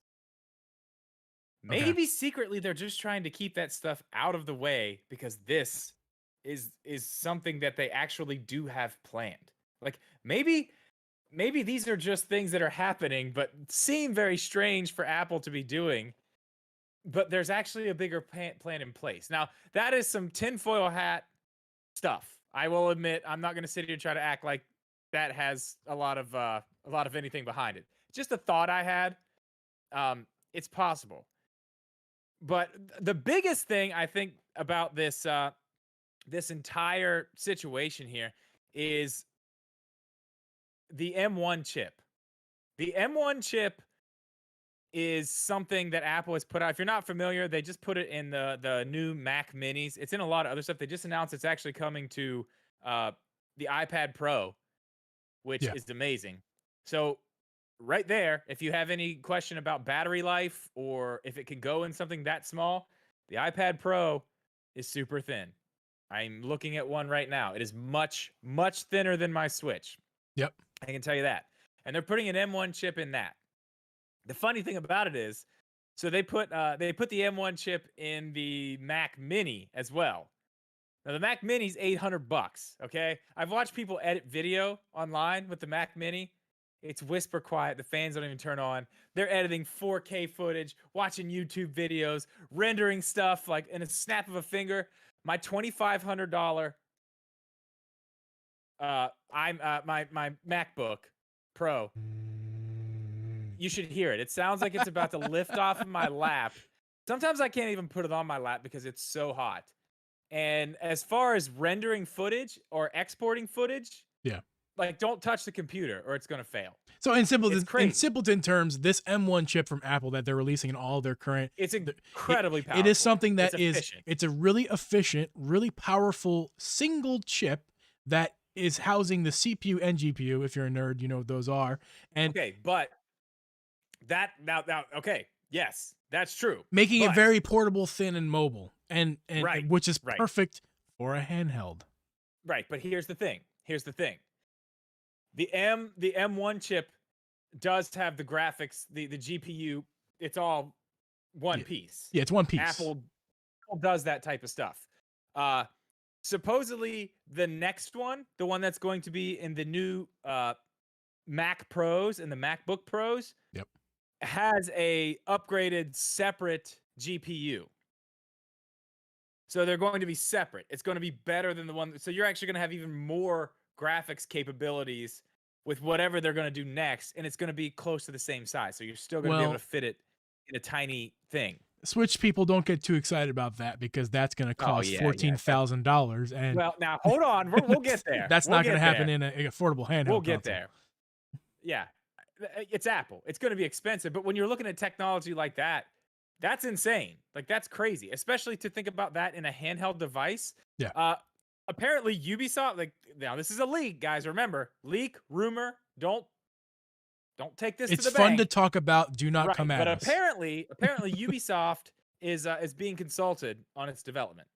Okay. Maybe secretly they're just trying to keep that stuff out of the way because this is something that they actually do have planned. Like maybe these are just things that are happening but seem very strange for Apple to be doing. But there's actually a bigger plan in place. Now, that is some tinfoil hat stuff. I will admit, I'm not going to sit here and try to act like that has a lot of anything behind it. Just a thought I had. It's possible. But the biggest thing I think about this this entire situation here is the M1 chip. The M1 chip is something that Apple has put out. If you're not familiar, they just put it in the new Mac Minis. It's in a lot of other stuff. They just announced it's actually coming to the iPad Pro, which is amazing. So right there, if you have any question about battery life or if it can go in something that small, the iPad Pro is super thin. I'm looking at one right now. It is much, much thinner than my Switch. Yep. I can tell you that. And they're putting an M1 chip in that. The funny thing about it is, so they put the M1 chip in the Mac Mini as well. Now the Mac Mini's $800. Okay, I've watched people edit video online with the Mac Mini. It's whisper quiet. The fans don't even turn on. They're editing 4K footage, watching YouTube videos, rendering stuff like in a snap of a finger. My $2,500 my MacBook Pro. You should hear it. It sounds like it's about to lift off of my lap. Sometimes I can't even put it on my lap because it's so hot. And as far as rendering footage or exporting footage, like don't touch the computer or it's going to fail. So in simpleton terms, this M1 chip from Apple that they're releasing in all their current, it's incredibly powerful. It is something that it's a really efficient, really powerful single chip that is housing the CPU and GPU. If you're a nerd, you know what those are. And okay, but that now okay, yes, that's true. Making it very portable, thin, and mobile, and right, which is perfect for a handheld. Right, but here's the thing. Here's the thing. The M1 chip does have the graphics, the GPU. It's all one Yeah, piece. yeah, it's one piece. Apple does that type of stuff. Uh, Supposedly the next one, the one that's going to be in the new Mac Pros and the MacBook Pros, Yep. has a upgraded separate GPU. So they're going to be separate. It's going to be better than the one. So you're actually going to have even more graphics capabilities with whatever they're going to do next, and it's going to be close to the same size. So you're still going to be able Well, to fit it in a tiny thing. Switch people don't get too excited about that because that's going to Oh cost yeah, $14,000, and well, now hold on, we'll get there. that's We'll not going to get happen there. in an affordable handheld We'll get console. there. Yeah, it's Apple. It's going to be expensive, but when you're looking at technology like that, that's insane. Like that's crazy, especially to think about that in a handheld device. Yeah. Apparently Ubisoft, like, now this is a leak, guys. Remember, leak, rumor. Don't take this It's to the fun bank. to talk about. Do not Right, come at but us. apparently Ubisoft is being consulted on its development.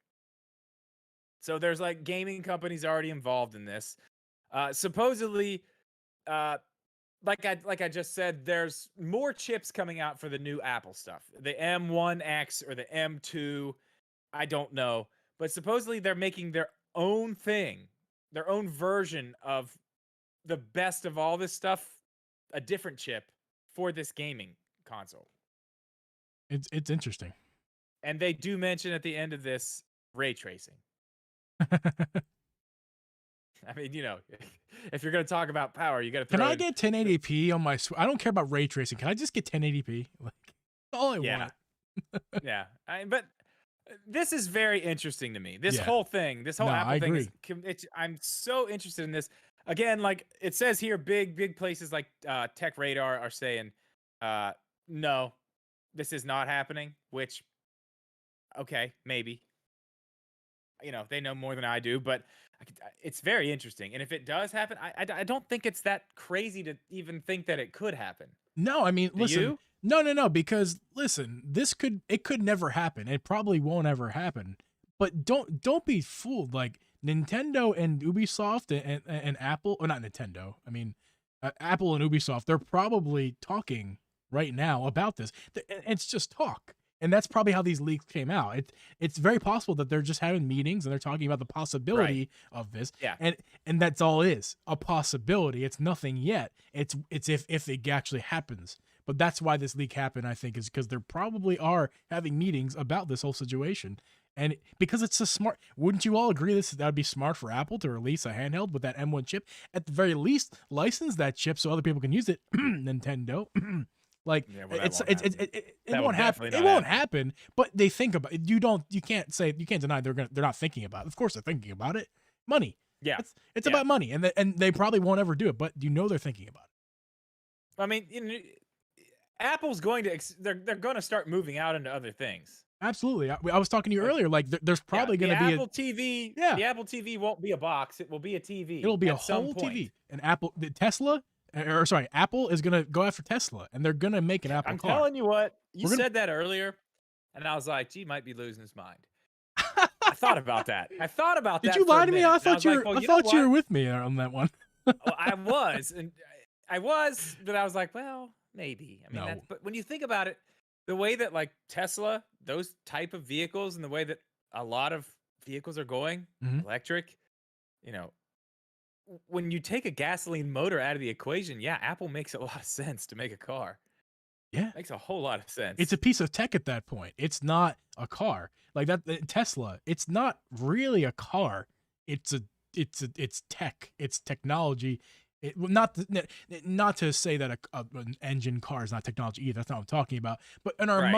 So there's like gaming companies already involved in this. Supposedly, like I just said, there's more chips coming out for the new Apple stuff. The M1X or the M2, I don't know, but supposedly they're making their own thing, their own version of the best of all this stuff, a different chip for this gaming console. It's interesting. And they do mention at the end of this ray tracing. I mean, if you're going to talk about power, you got to throw Can I in, get 1080p on my I don't care about ray tracing. Can I just get 1080p? Like, all I yeah. want. Yeah. But this is very interesting to me. This Yeah. whole thing, this whole No, Apple I thing is agree. I'm so interested in this. Again, like it says here, big places like Tech Radar are saying no, this is not happening, which okay, maybe. They know more than I do, but it's very interesting. And if it does happen, I don't think it's that crazy to even think that it could happen. No, I mean, Do listen. you? No, because listen, it could never happen. It probably won't ever happen. But don't be fooled. Like Nintendo and Ubisoft and Apple, or not Nintendo. I mean, Apple and Ubisoft, they're probably talking right now about this. It's just talk. And that's probably how these leaks came out. It's very possible that they're just having meetings and they're talking about the possibility of this. Yeah. And that's all it is, a possibility. It's nothing yet. It's if it actually happens. But that's why this leak happened, I think, is because they probably are having meetings about this whole situation. And because it's a smart, wouldn't you all agree that would be smart for Apple to release a handheld with that M1 chip? At the very least, license that chip so other people can use it. Nintendo. Like Yeah, well, it won't happen. It won't happen. But they think about it. You can't deny they're not thinking about it. Of course they're thinking about it. Money. Yeah, it's about money, and they probably won't ever do it. But they're thinking about it. I mean, Apple's going to they're going to start moving out into other things. Absolutely. I was talking to you earlier. Like there's probably going to be Apple TV. Yeah. The Apple TV won't be a box. It will be a TV. It'll be a whole TV. And Apple is going to go after Tesla, and they're going to make an Apple car. I'm telling you what, you said that earlier, and I was like, G might be losing his mind. I thought about that. Did you lie to me? I thought you were with me on that one. Well, I was, but I was like, well, maybe. I mean, No. but when you think about it, the way that like Tesla, those type of vehicles, and the way that a lot of vehicles are going electric, when you take a gasoline motor out of the equation, yeah, Apple makes a lot of sense to make a car. Yeah. Makes a whole lot of sense. It's a piece of tech at that point. It's not a car. Like that Tesla, it's not really a car. It's tech. It's technology. Not to say that an engine car is not technology either. That's not what I'm talking about. But in our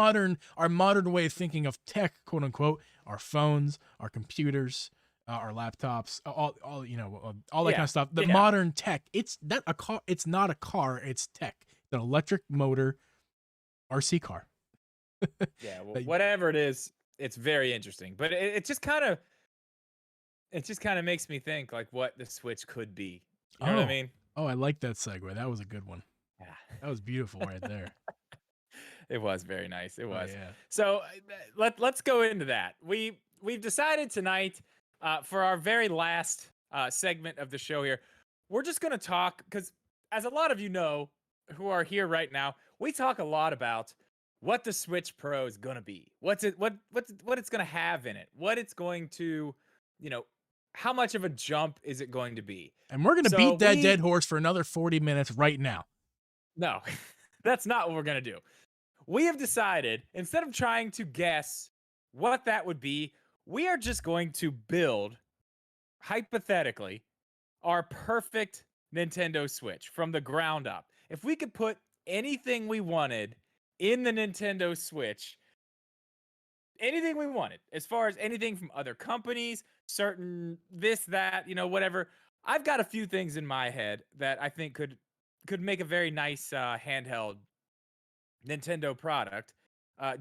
modern way of thinking of tech, quote unquote, our phones, our computers, our laptops, all that kind of stuff. The modern tech. It's not a car. It's not a car. It's tech. An electric motor RC car. Yeah, well, whatever it is, it's very interesting. But it just kind of makes me think like what the Switch could be. You know what I mean? Oh, I like that segue. That was a good one. Yeah. That was beautiful right there. It was very nice. It was. Yeah. So let's go into that. We've decided tonight for our very last segment of the show here. We're just going to talk because, as a lot of you know who are here right now, we talk a lot about what the Switch Pro is going to be. What it's going to have in it. What it's going to, you know, how much of a jump is it going to be? And we're going to So beat that dead horse for another 40 minutes right now. No, that's not what we're going to do. We have decided, instead of trying to guess what that would be, we are just going to build, hypothetically, our perfect Nintendo Switch from the ground up. If we could put anything we wanted in the Nintendo Switch, anything we wanted, as far as anything from other companies, certain this, that, whatever. I've got a few things in my head that I think could make a very nice handheld Nintendo product.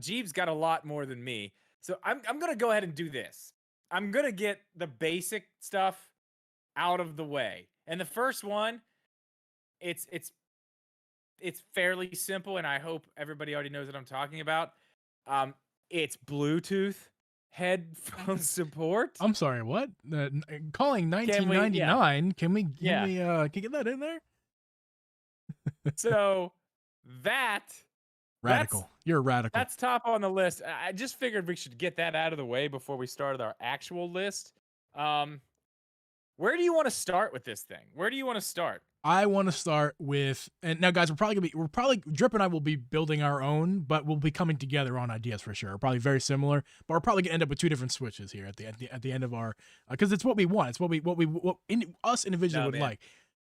Geeb's got a lot more than me. So I'm gonna go ahead and do this. I'm gonna get the basic stuff out of the way. And the first one, it's fairly simple, and I hope everybody already knows what I'm talking about. It's Bluetooth headphone support. I'm sorry, what? Calling 1999. Can we get that in there? So that radical. You're a radical. That's top on the list. I just figured we should get that out of the way before we started our actual list. Where do you want to start with this thing? Where do you want to start? I want to start with, and now guys, Drip and I will be building our own, but we'll be coming together on ideas for sure. Probably very similar, but we're probably gonna end up with two different Switches here at the end of our, because it's what we want. It's what us individually would like.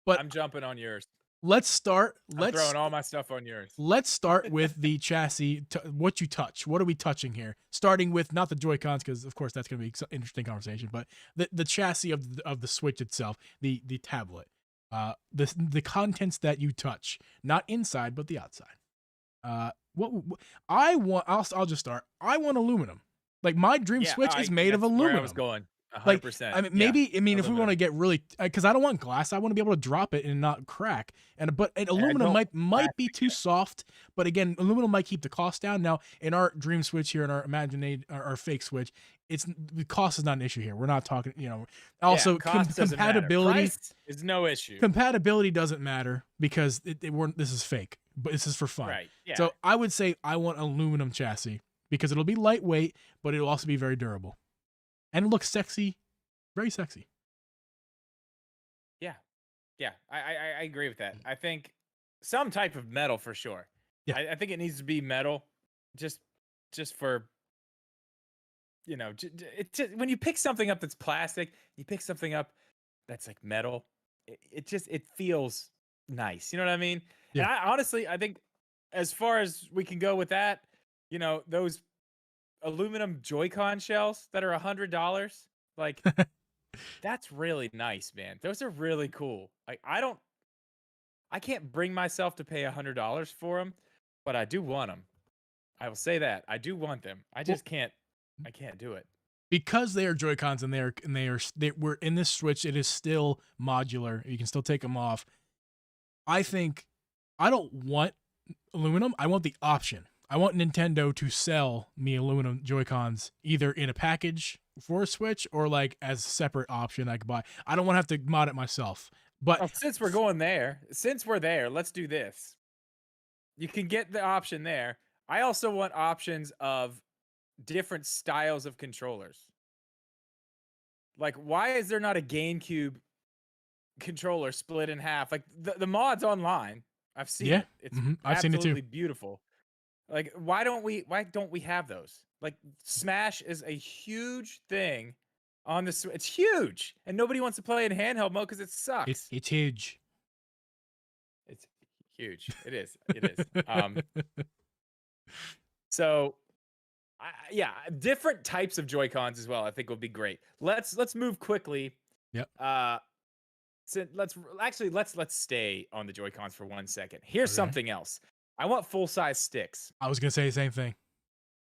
But I'm jumping on yours. Let's start. I'm throwing all my stuff on yours. Let's start with the chassis. What you touch. What are we touching here? Starting with not the Joy-Cons, because of course that's going to be an interesting conversation, but the chassis of the Switch itself, the tablet, the contents that you touch, not inside but the outside. What I want. I'll just start. I want aluminum. Like my dream Switch is made of aluminum. Where I was going. 100%. Like, I mean, maybe if we want to get really, because I don't want glass, I want to be able to drop it and not crack. But aluminum might be too soft. But again, aluminum might keep the cost down. Now, in our dream Switch here, in our our fake Switch, the cost is not an issue here. We're not talking, Also, compatibility is no issue. Compatibility doesn't matter because this is fake, but this is for fun. Right. Yeah. So I would say I want aluminum chassis because it'll be lightweight, but it'll also be very durable. And it looks sexy, very sexy. Yeah, I agree with that. I think some type of metal for sure. Yeah, I think it needs to be metal, just for, when you pick something up that's plastic, you pick something up that's like metal, it feels nice. You know what I mean? Yeah. And I honestly think as far as we can go with that, those aluminum Joy-Con shells that are $100, like that's really nice, man. Those are really cool. Like I can't bring myself to pay $100 for them, but I do want them. I will say that I do want them. I just can't do it because they are Joy-Cons and we're in this Switch. It is still modular. You can still take them off. I think I don't want aluminum. I want the option. I want Nintendo to sell me aluminum Joy-Cons either in a package for a Switch or like as a separate option I could buy. I don't want to have to mod it myself. But since we're there, let's do this. You can get the option there. I also want options of different styles of controllers. Like, why is there not a GameCube controller split in half? Like the mod's online. I've seen it. It's I've seen it too. Beautiful. Like, why don't we have those? Like, Smash is a huge thing on the Switch. It's huge, and nobody wants to play in handheld mode because it sucks. It's huge. It's huge. It is. It is. So, different types of Joy-Cons as well. I think would be great. Let's move quickly. Yep. So let's stay on the Joy-Cons for 1 second. Here's something else. I want full-size sticks. I was gonna say the same thing.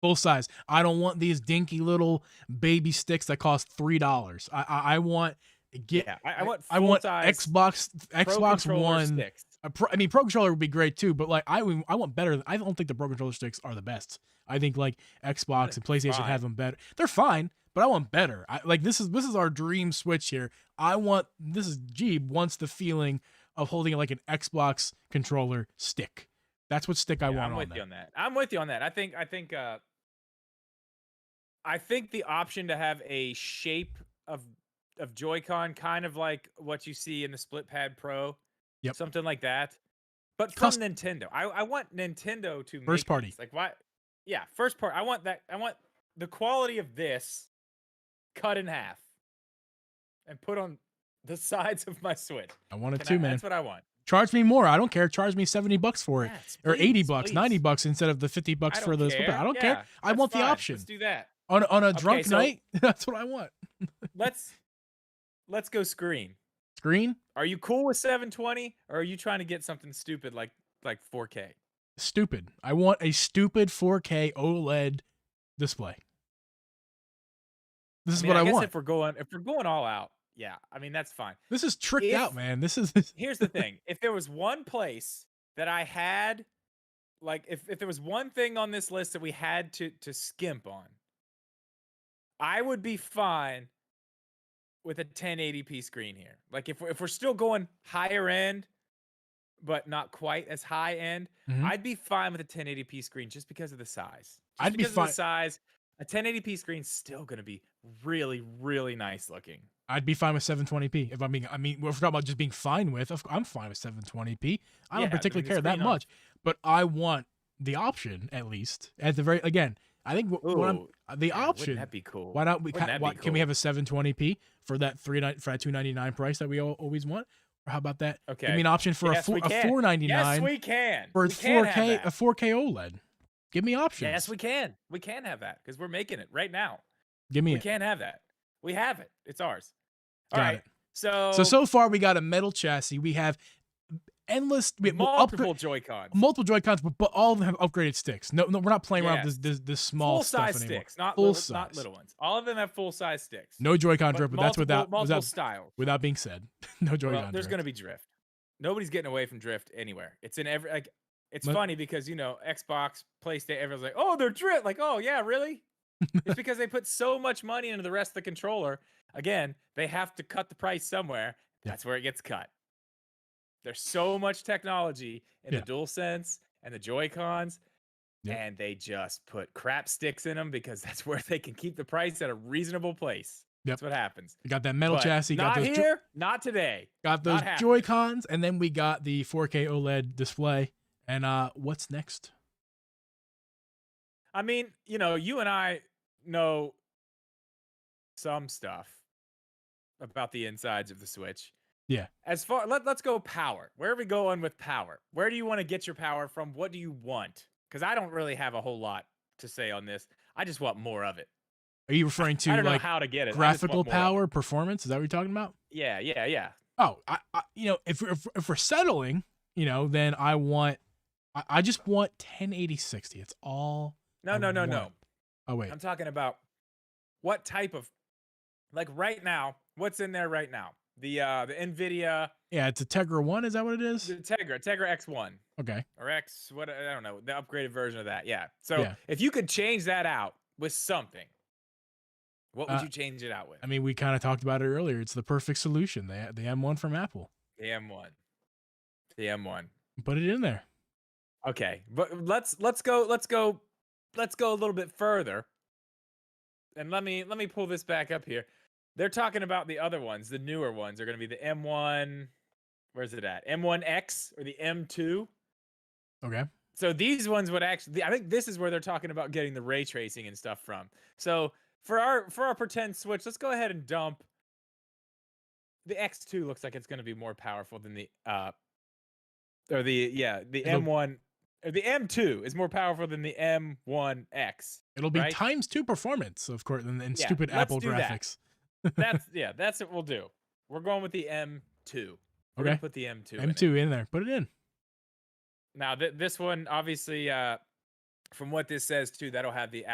Full size. I don't want these dinky little baby sticks that cost $3. I want I want Xbox One sticks. Pro Controller would be great too, but like I want better. I don't think the Pro Controller sticks are the best. I think like Xbox and PlayStation have them better. They're fine, but I want better. This is our dream Switch here. Geeb wants the feeling of holding like an Xbox controller stick. That's what stick I want I'm on with that. you on that. I'm with you on that. I think the option to have a shape of Joy-Con, kind of like what you see in the Split Pad Pro, Yep. something like that, but from Nintendo. I want Nintendo to First make party. these. Like, what? Yeah, first part. I want that. I want the quality of this cut in half and put on the sides of my Switch. I want it too, man. That's what I want. Charge me more. I don't care. Charge me $70 for it, Yes, or $80, please. $90 instead of the $50 I for don't the Split Pad. care. I don't Yeah, care. I want the fine. option. Let's do that. On a drunk so night, that's what I want. let's go screen. Screen? Are you cool with 720, or are you trying to get something stupid like 4K? Stupid. I want a stupid 4K OLED display. This is what I want. If we're going all out, yeah. I mean, that's fine. This is tricked out, man. Here's the thing. If there was one place that I had, like, if there was one thing on this list that we had to skimp on, I would be fine with a 1080p screen here. Like, if we're still going higher end, but not quite as high end, I'd be fine with a 1080p screen just because of the size. I'd be fine. The size, a 1080p screen's still going to be really, really nice looking. I'd be fine with 720p. If I mean, if we're talking about just being fine with, I'm fine with 720p. I don't particularly care that much, but I want the option, at least at the very, again, I think the option. Wouldn't that be cool? Why not? Can we have a 720p for that $299 price that we always want? Or how about that? Okay. Give me an option for a $499. Yes, we can. For a 4K OLED. Give me options. Yes, we can. We can have that because we're making it right now. We can't have that. We have it. It's ours. All got right. it. So far we got a metal chassis. We have multiple Joy-Cons. Multiple Joy-Cons, but all of them have upgraded sticks. No, we're not playing around with this small full-size stuff anymore. Sticks, not little ones. All of them have full-size sticks. No Joy-Con drift, but that's multiple styles. Without being said, no Joy-Con. There's going to be drift. Nobody's getting away from drift anywhere. It's in every It's funny because Xbox, PlayStation, everyone's like, oh, they're drift. Like, oh yeah, really? It's because they put so much money into the rest of the controller. Again, they have to cut the price somewhere. That's where it gets cut. There's so much technology in the DualSense and the Joy-Cons, and they just put crap sticks in them because that's where they can keep the price at a reasonable place. That's what happens. You got that metal chassis. Not not today. Got those Joy-Cons, and then we got the 4K OLED display. And what's next? I mean, you and I know some stuff about the insides of the Switch. Yeah. As far let's go power. Where are we going with power? Where do you want to get your power from? What do you want? Because I don't really have a whole lot to say on this. I just want more of it. Are you referring to I don't know how to get it. Graphical power, performance? Is that what you're talking about? Yeah. Oh, if we're settling, then I just want 1080-60. It's all. No. Oh wait. I'm talking about what type of, like right now. What's in there right now? The NVIDIA. Yeah, it's a Tegra 1. Is that what it is? The Tegra X1. Okay. Or X, what, I don't know, the upgraded version of that. Yeah. So if you could change that out with something, what would you change it out with? I mean, we kind of talked about it earlier. It's the perfect solution. The M1 from Apple. The M1. Put it in there. Okay, but let's go a little bit further. And let me pull this back up here. They're talking about the other ones, the newer ones are going to be the M1. Where's it at? M1X or the M2. Okay. So these ones would actually, I think this is where they're talking about getting the ray tracing and stuff from. So for our pretend Switch, let's go ahead and dump. The X2 looks like it's going to be more powerful than the M1. Or the M2 is more powerful than the M1X. It'll be times 2 performance, of course, and stupid Apple graphics. That's what we'll do. We're going with the M2. We're gonna put the M2 in there. Put it in. Now this one, obviously, from what this says too, that'll have the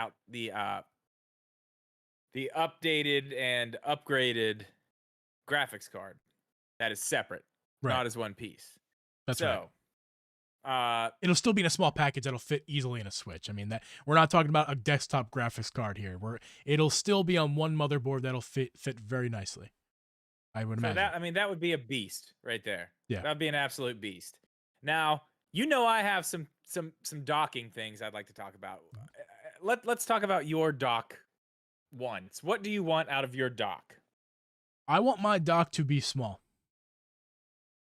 updated and upgraded graphics card. That is separate, not as one piece. That's right. It'll still be in a small package that'll fit easily in a Switch. I mean, that we're not talking about a desktop graphics card here. It'll still be on one motherboard that'll fit very nicely. I would So imagine. that would be a beast right there. Yeah. That would be an absolute beast. Now, I have some docking things I'd like to talk about. Let's talk about your dock ones. What do you want out of your dock? I want my dock to be small.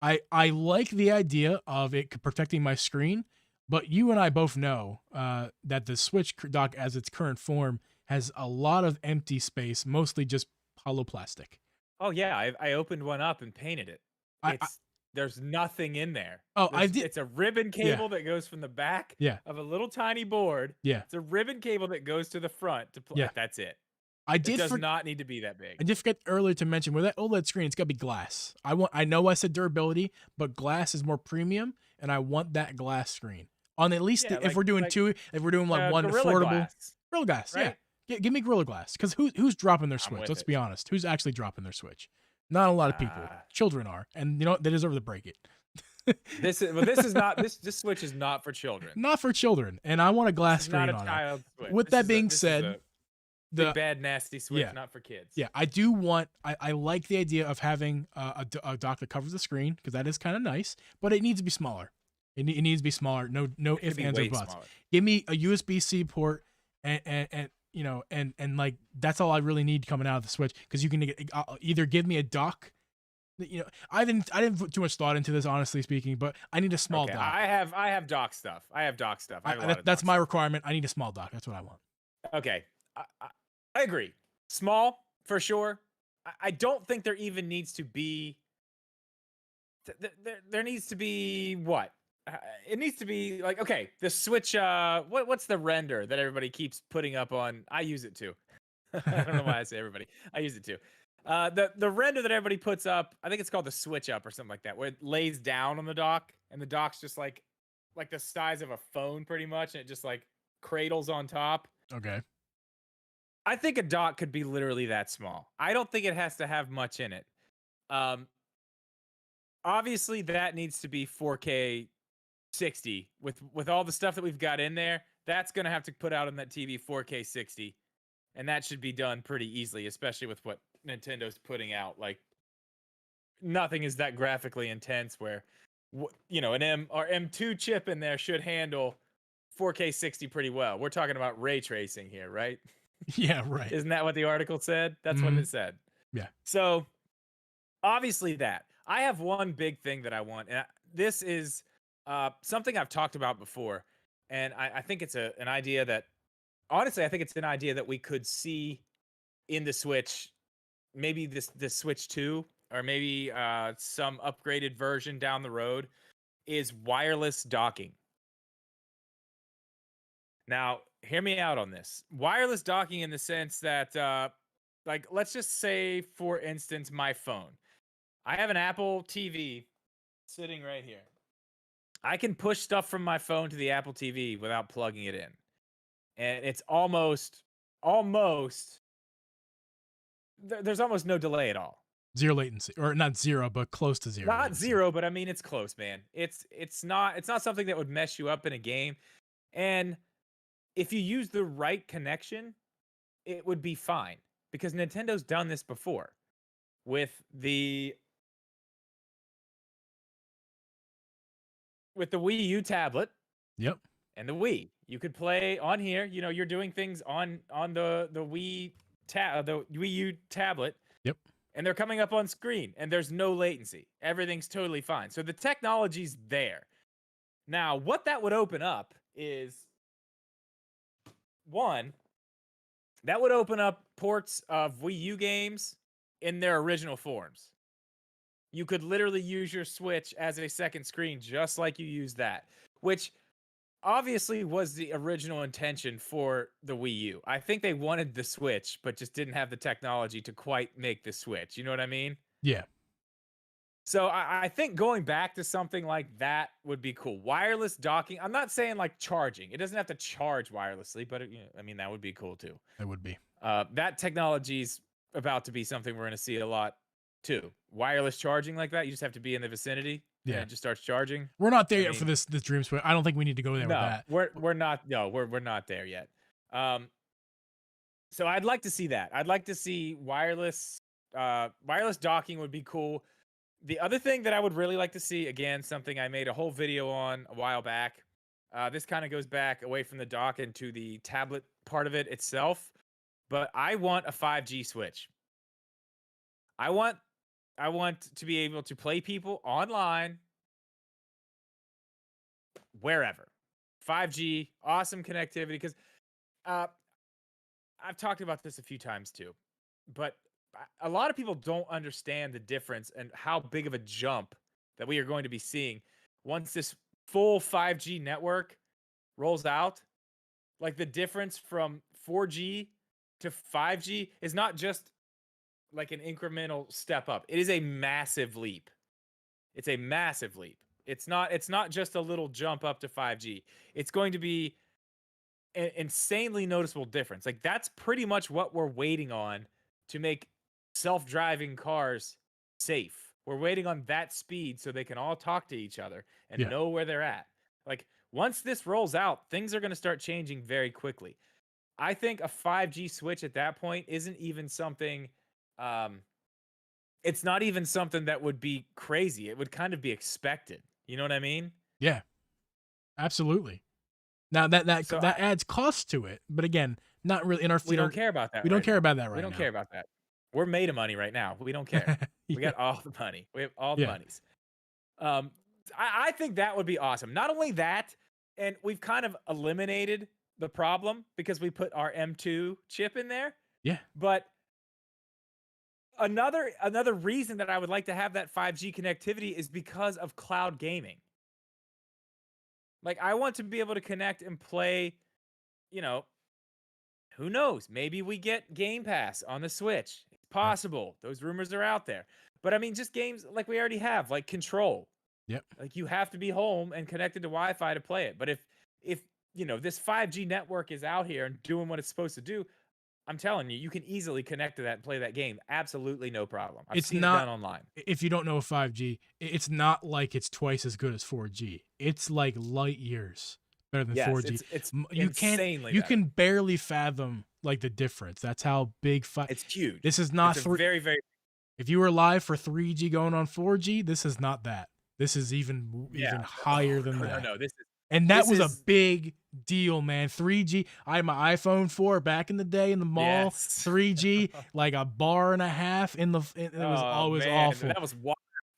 I like the idea of it protecting my screen, but you and I both know that the Switch dock, as its current form, has a lot of empty space, mostly just hollow plastic. Oh yeah, I opened one up and painted it. I There's nothing in there. oh I did It's a ribbon yeah cable that goes from the back yeah of a little tiny board. yeah It's a ribbon cable that goes to the front to play. yeah. That's it. I It did does for, not need to be that big. I did forget earlier to mention with that OLED screen, it's gotta be glass. I know I said durability, but glass is more premium, and I want that glass screen on at least Yeah, if we're doing two, if we're doing like one Gorilla affordable Glass, Gorilla Glass, right? yeah. Give me Gorilla Glass, because who's dropping their I'm Switch? with Let's it. be honest, who's actually dropping their Switch? Not a lot of people. Children are, and you know they deserve to break it. This Switch is not for children. Not for children, and I want a glass screen not a on child it. Switch. With that being said, the bad nasty Switch, not for kids. Yeah, I do want. I like the idea of having a dock that covers the screen, because that is kind of nice, but it needs to be smaller. It needs to be smaller. No ifs, ands, or buts. Smaller. Give me a USB-C port, and you know, and like that's all I really need coming out of the Switch, because you can either give me a dock. You know, I didn't put too much thought into this, honestly speaking, but I need a small dock. I have dock stuff. I have dock stuff. That's my requirement. I need a small dock. That's what I want. Okay, I agree. Small for sure. I don't think there even needs to be. There needs to be what? It needs to be like, okay, the Switch. What's the render that everybody keeps putting up on? I use it too. I don't know why I say everybody. I use it too. The render that everybody puts up, I think it's called the Switch Up or something like that, where it lays down on the dock, and the dock's just like the size of a phone pretty much, and it just like cradles on top. Okay. I think a dock could be literally that small. I don't think it has to have much in it. Obviously that needs to be 4K 60 with all the stuff that we've got in there. That's going to have to put out on that TV 4K 60. And that should be done pretty easily, especially with what Nintendo's putting out. Like, nothing is that graphically intense where, you know, an M2 chip in there should handle 4K 60 pretty well. We're talking about ray tracing here, right? Yeah, right. Isn't that what the article said? That's what it said. Yeah. So, obviously that. I have one big thing that I want, and this is something I've talked about before, and I think it's an idea that, honestly, I think it's an idea that we could see in the Switch, maybe the Switch 2, or maybe some upgraded version down the road, is wireless docking. Now, hear me out on this. Wireless docking in the sense that, like, let's just say, for instance, my phone. I have an Apple TV sitting right here. I can push stuff from my phone to the Apple TV without plugging it in. And it's there's almost no delay at all. Zero latency, or not zero, but close to zero. Not latency. zero, but I mean, it's close, man. It's not something that would mess you up in a game. And if you use the right connection, it would be fine, because Nintendo's done this before with the Wii U tablet. Yep. And the Wii. You could play on here. You know, you're doing things on the Wii the Wii U tablet. Yep. And they're coming up on screen, and there's no latency. Everything's totally fine. So the technology's there. Now, what that would open up is, one, that would open up ports of Wii U games in their original forms. You could literally use your Switch as a second screen, just like you use that, which obviously was the original intention for the Wii U. I think they wanted the Switch, but just didn't have the technology to quite make the Switch. You know what I mean? Yeah. So I think going back to something like that would be cool. Wireless docking. I'm not saying like charging. It doesn't have to charge wirelessly, but I mean, that would be cool too. It would be. That technology's about to be something we're going to see a lot Wireless charging like that. You just have to be in the vicinity and Yeah. it just starts charging. We're not there I yet for mean, this dream switch. I don't think we need to go there with no, that. we're not. No, we're not there yet. Um, so I'd like to see that. I'd like to see wireless. Wireless docking would be cool. The other thing that I would really like to see, again, something I made a whole video on a while back. This kind of goes back away from the dock into the tablet part of it itself. But I want a 5G switch. I want to be able to play people online wherever. 5G, awesome connectivity. Because uh, I've talked about this a few times too, but a lot of people don't understand the difference and how big of a jump that we are going to be seeing once this full 5G network rolls out. Like the difference from 4G to 5G is not just like an incremental step up. It is a massive leap. It's a massive leap. It's not just a little jump up to 5G. It's going to be an insanely noticeable difference. Like that's pretty much what we're waiting on to make self-driving cars safe. We're waiting on that speed so they can all talk to each other and Yeah. know where they're at. Like once this rolls out, things are going to start changing very quickly. I think a 5G switch at that point isn't even something it's not even something that would be crazy. It would kind of be expected. You know what I mean? Yeah. Absolutely. Now that So adds cost to it, but again, not really in our. we don't care about that. We don't right care now. about that right now. We don't care about that. We're made of money right now. We don't care. Yeah. We got all the money. We have all the Yeah. monies. I think that would be awesome. Not only that, and we've kind of eliminated the problem because we put our M2 chip in there. Yeah. But another reason that I would like to have that 5G connectivity is because of cloud gaming. Like I want to be able to connect and play, you know, who knows? Maybe we get Game Pass on the Switch. It's possible. Those rumors are out there. But I mean, just games like we already have, like Control. Yep. Like you have to be home and connected to Wi-Fi to play it. But if you know this 5G network is out here and doing what it's supposed to do, I'm telling you, you can easily connect to that and play that game. Absolutely no problem. I've seen it done online. If you don't know 5G, it's not like it's twice as good as 4G. It's like light years better than 4G. It's you insanely you better. can barely fathom like the difference. That's how big It's huge. This is not very, very. If you were live for 3G going on 4G, this is not that. This is even higher than that. No, and that was a big deal, man. 3G. I had my iPhone 4 back in the day in the mall. Yes. 3G, like a bar and a half it was always awful. That was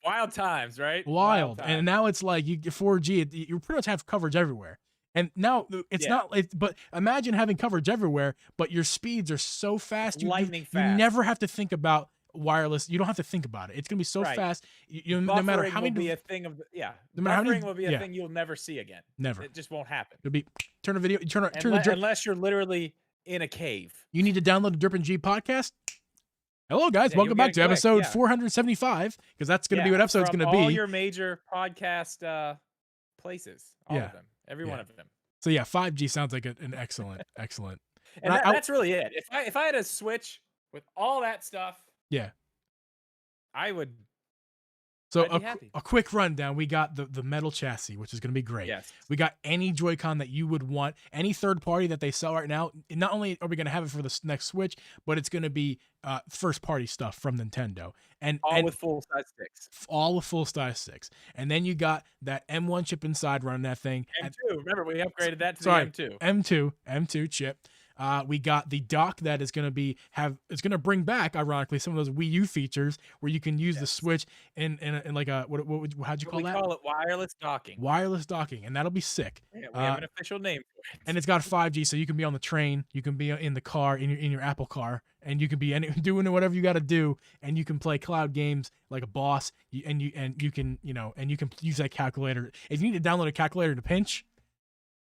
wild times, right? Wild. And now it's like you get 4G, you pretty much have coverage everywhere. And now it's not, but imagine having coverage everywhere, but your speeds are so fast. Lightning fast. You never have to think about wireless. You don't have to think about it. It's going to be so fast. No matter how many. Will be a thing of No matter how many, will be a thing you'll never see again. Never. It just won't happen. It'll be turn a video. Unless you're literally in a cave. You need to download the Drip and Geeb podcast. Hello, guys. Welcome back to episode 475 because that's going to be what episode's going to be. All your major podcast places. All of them. Every one of them. So yeah, 5G sounds like an excellent. And that's really it. If I had a Switch with all that stuff, yeah, I would. So a quick rundown. We got the metal chassis, which is going to be great. Yes. We got any Joy-Con that you would want, any third party that they sell right now. Not only are we going to have it for the next Switch, but it's going to be first party stuff from Nintendo. And with full size sticks. All with full size sticks. And then you got that M1 chip inside running that thing. M2. Remember, we upgraded that to the M2. M2 chip. We got the dock that is going to bring back, ironically, some of those Wii U features where you can use the Switch in like a how'd you call that? We call it wireless docking. Wireless docking, and that'll be sick. Yeah, we have an official name for it. And it's got 5G, so you can be on the train, you can be in the car, in your Apple car, and you can be doing whatever you got to do, and you can play cloud games like a boss, and you can use that calculator. If you need to download a calculator to pinch.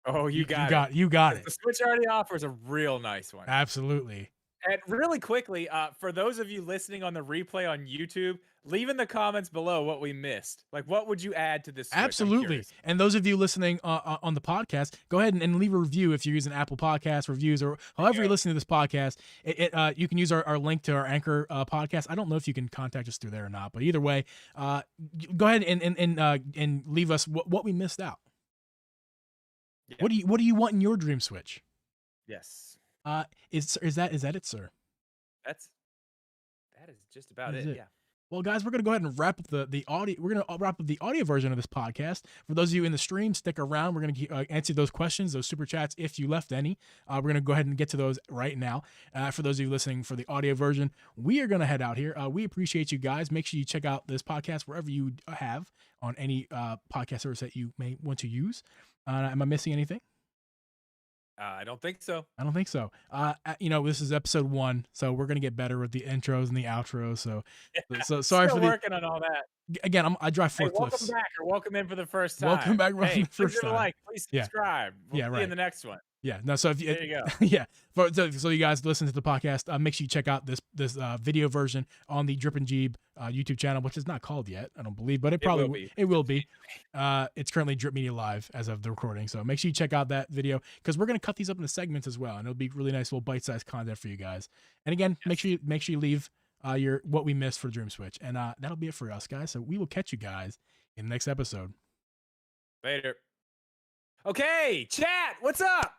Oh, you got it. You got it. The Switch already offers a real nice one. Absolutely. And really quickly, for those of you listening on the replay on YouTube, leave in the comments below what we missed. Like, what would you add to this Switch? I'm Absolutely. curious. And those of you listening on the podcast, go ahead and leave a review if you're using Apple Podcast reviews or however you're listening to this podcast. You can use our link to our Anchor podcast. I don't know if you can contact us through there or not, but either way, go ahead and leave us what we missed out. Yeah. What do you want in your dream Switch? Yes. Is that it, sir? That is just about it. Yeah. Well, guys, we're going to go ahead and wrap up the audio. We're going to wrap up the audio version of this podcast. For those of you in the stream, stick around. We're going to answer those questions, those super chats, if you left any. We're going to go ahead and get to those right now. For those of you listening for the audio version, we are going to head out here. We appreciate you guys. Make sure you check out this podcast wherever you have on any podcast service that you may want to use. Am I missing anything? I don't think so. I don't think so. This is episode 1, so we're gonna get better with the intros and the outros. So sorry for working on all that. Again, I drive forklifts. Welcome back or welcome in for the first time. Welcome back for the first time. Like, please subscribe. We'll see you in the next one. Yeah. No. So there you go. Yeah. So you guys listen to the podcast. Make sure you check out this video version on the Drip and Geeb YouTube channel, which is not called yet, I don't believe, but it will be. It's currently Drip Media Live as of the recording. So make sure you check out that video because we're gonna cut these up into segments as well, and it'll be really nice little bite-sized content for you guys. And again, make sure you leave your what we missed for Dream Switch, and that'll be it for us, guys. So we will catch you guys in the next episode. Later. Okay, chat. What's up?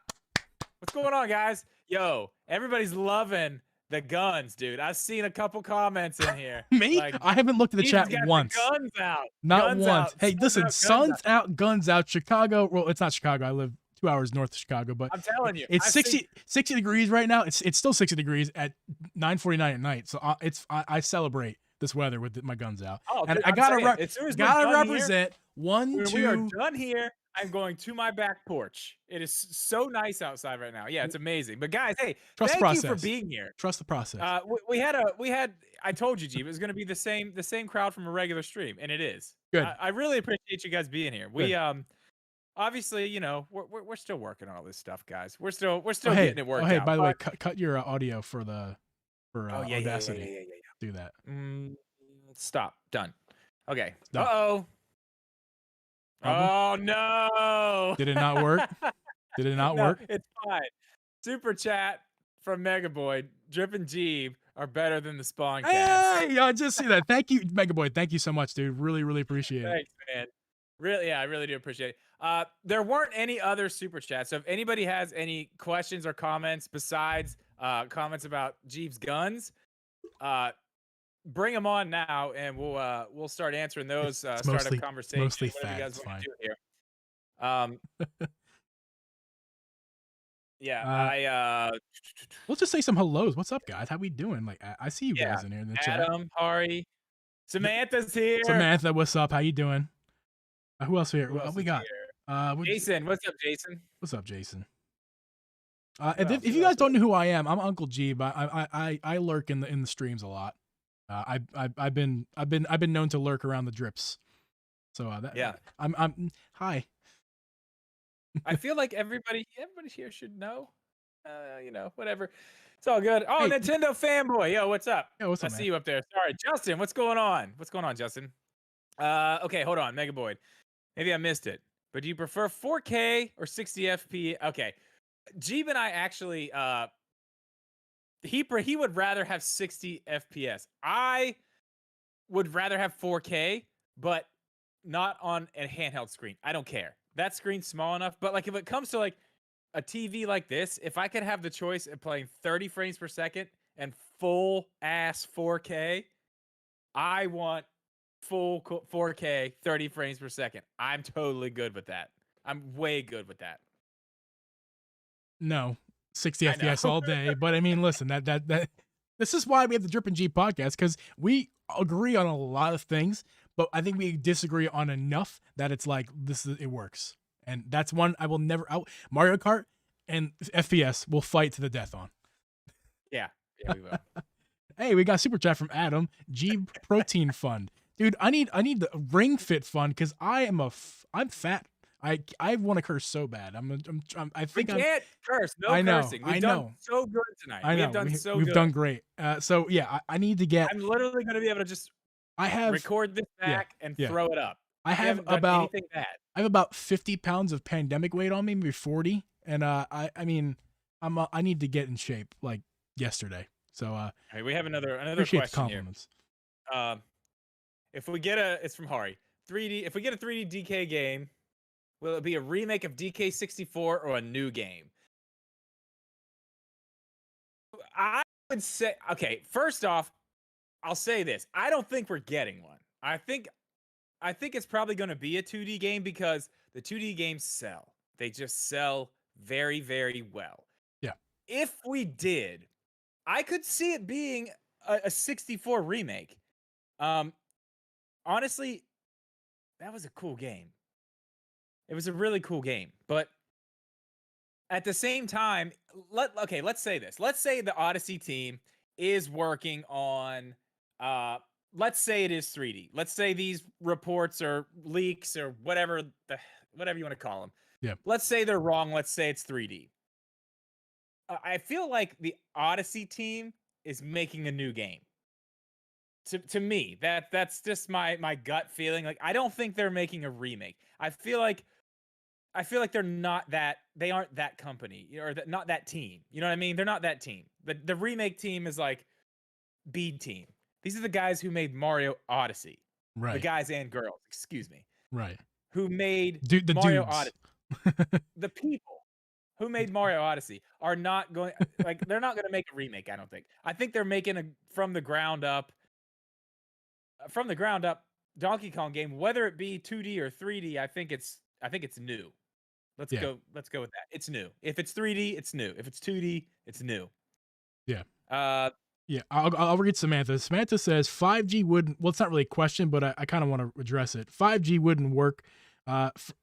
What's going on, guys? Yo, everybody's loving the guns, dude. I've seen a couple comments in here. Me? Like, I haven't looked at the chat once. Guns out. Not guns once. Out. Hey, listen, sun's out, guns out. Chicago. Well, it's not Chicago. I live 2 hours north of Chicago, but I'm telling you, it's 60 degrees right now. It's still 60 degrees at 9:49 at night. So I celebrate this weather with my guns out. Oh, and dude, I gotta represent here, 1, 2. We are done here. I'm going to my back porch. It is so nice outside right now. Yeah, it's amazing. But guys, hey, thank you for being here. Trust the process. We had. I told you, Geeb, it was going to be the same crowd from a regular stream, and it is. Good. I really appreciate you guys being here. We obviously, we're still working on all this stuff, guys. We're still getting it worked out. Hey, by the way, cut your audio for Audacity. Yeah. Do that. Stop. Done. Okay. Stop. Uh-oh. Oh no! Did it not work? Did it not work? It's fine. Super chat from Megaboy. Drip and Geeb are better than the Spawn cast. Hey, I just see that. Thank you, Megaboy. Thank you so much, dude. Really, really appreciate it. Thanks, man. Really, I really do appreciate it. There weren't any other super chats, so if anybody has any questions or comments besides comments about Geeb's guns, bring them on now, and we'll start answering those. Start a conversation. Mostly facts. Fine. Here. Yeah. Let's just say some hellos. What's up, guys? How we doing? Like, I see you guys in here in the chat. Adam, Hari, Samantha's here. Samantha, what's up? How you doing? Who else here? What we got? Jason, what's up, Jason? What's up, Jason? If you guys don't know who I am, I'm Uncle Geeb. I lurk in the streams a lot. I've been known to lurk around the drips. So I'm hi. I feel like everybody here should know. Whatever. It's all good. Oh, hey. Nintendo fanboy. Yo, what's up? Yo, what's up, I see you up there. Sorry, Justin. What's going on? What's going on, Justin? Okay, hold on, Megaboy. Maybe I missed it. But do you prefer 4K or 60 FPS? Okay. Geeb and I actually he would rather have 60 FPS. I would rather have 4K, but not on a handheld screen. I don't care. That screen's small enough, but like if it comes to like a TV like this, if I could have the choice of playing 30 frames per second and full ass 4K, I want full 4K 30 frames per second. I'm totally good with that. I'm way good with that. No, 60 FPS all day. But I mean, listen, that this is why we have the Drip and Geeb podcast, because we agree on a lot of things, but I think we disagree on enough that it's like it works. And that's one I will never Mario Kart and FPS will fight to the death on. Yeah, we will. Hey, we got super chat from Adam. Geeb Protein Fund. Dude, I need the Ring Fit Fund because I'm fat. I want to curse so bad. I We think I'm. can't curse. No I know. cursing. We've I done know. so good tonight. I We have know. done so We've good. done great. So yeah, I need to get. I'm literally going to be able to just I have. record this Yeah. back and Yeah. throw it up. I We have haven't done about. anything bad. I have about 50 pounds of pandemic weight on me, maybe 40, and I mean, I need to get in shape like yesterday. So All right, we have another appreciate the question here. compliments. If we get it's from Hari. 3D. If we get a 3D DK game, will it be a remake of DK64 or a new game? I would say, okay, first off, I'll say this. I don't think we're getting one. I think it's probably going to be a 2D game because the 2D games sell. They just sell very, very well. Yeah. If we did, I could see it being a 64 remake. Honestly, that was a cool game. It was a really cool game, but at the same time, let's say this. Let's say the Odyssey team is working on let's say it is 3D. Let's say these reports or leaks or whatever you want to call them. Yeah. Let's say they're wrong. Let's say it's 3D. I feel like the Odyssey team is making a new game. To me, that's just my gut feeling. Like I don't think they're making a remake. I feel like they aren't that company or not that team. You know what I mean? They're not that team. The remake team is like B team. These are the guys who made Mario Odyssey. Right. The guys and girls, excuse me. Right. Who made The Mario dudes. Odyssey. The people who made Mario Odyssey are not going they're not going to make a remake, I don't think. I think they're making a from the ground up Donkey Kong game, whether it be 2D or 3D. I think it's new. Let's Yeah. go with that. It's new. If it's 3D, it's new. If it's 2D, it's new. Yeah. Yeah, I'll read Samantha. Samantha says 5G wouldn't. Well, it's not really a question, but I kind of want to address it. 5G wouldn't work.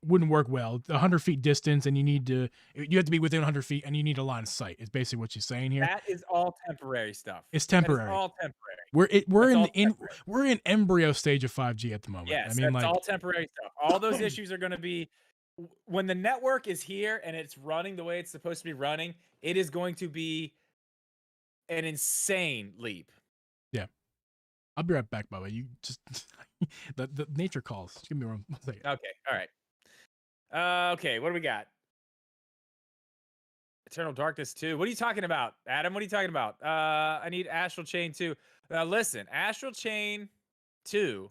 Wouldn't work well. 100 feet distance, and you have to be within 100 feet, and you need a line of sight. Is basically what she's saying here. that is all temporary stuff. It's temporary. That is all temporary. We're in embryo stage of 5G at the moment. Yes, I mean, that's all temporary stuff. All those issues are going to be when the network is here and it's running the way it's supposed to be running. It is going to be an insane leap. Yeah. I'll be right back, by the way. You just the nature calls. Just give me one second. Okay. All right. Okay. What do we got? Eternal Darkness 2. What are you talking about, Adam? What are you talking about? I need Astral Chain 2. Now listen, Astral Chain 2.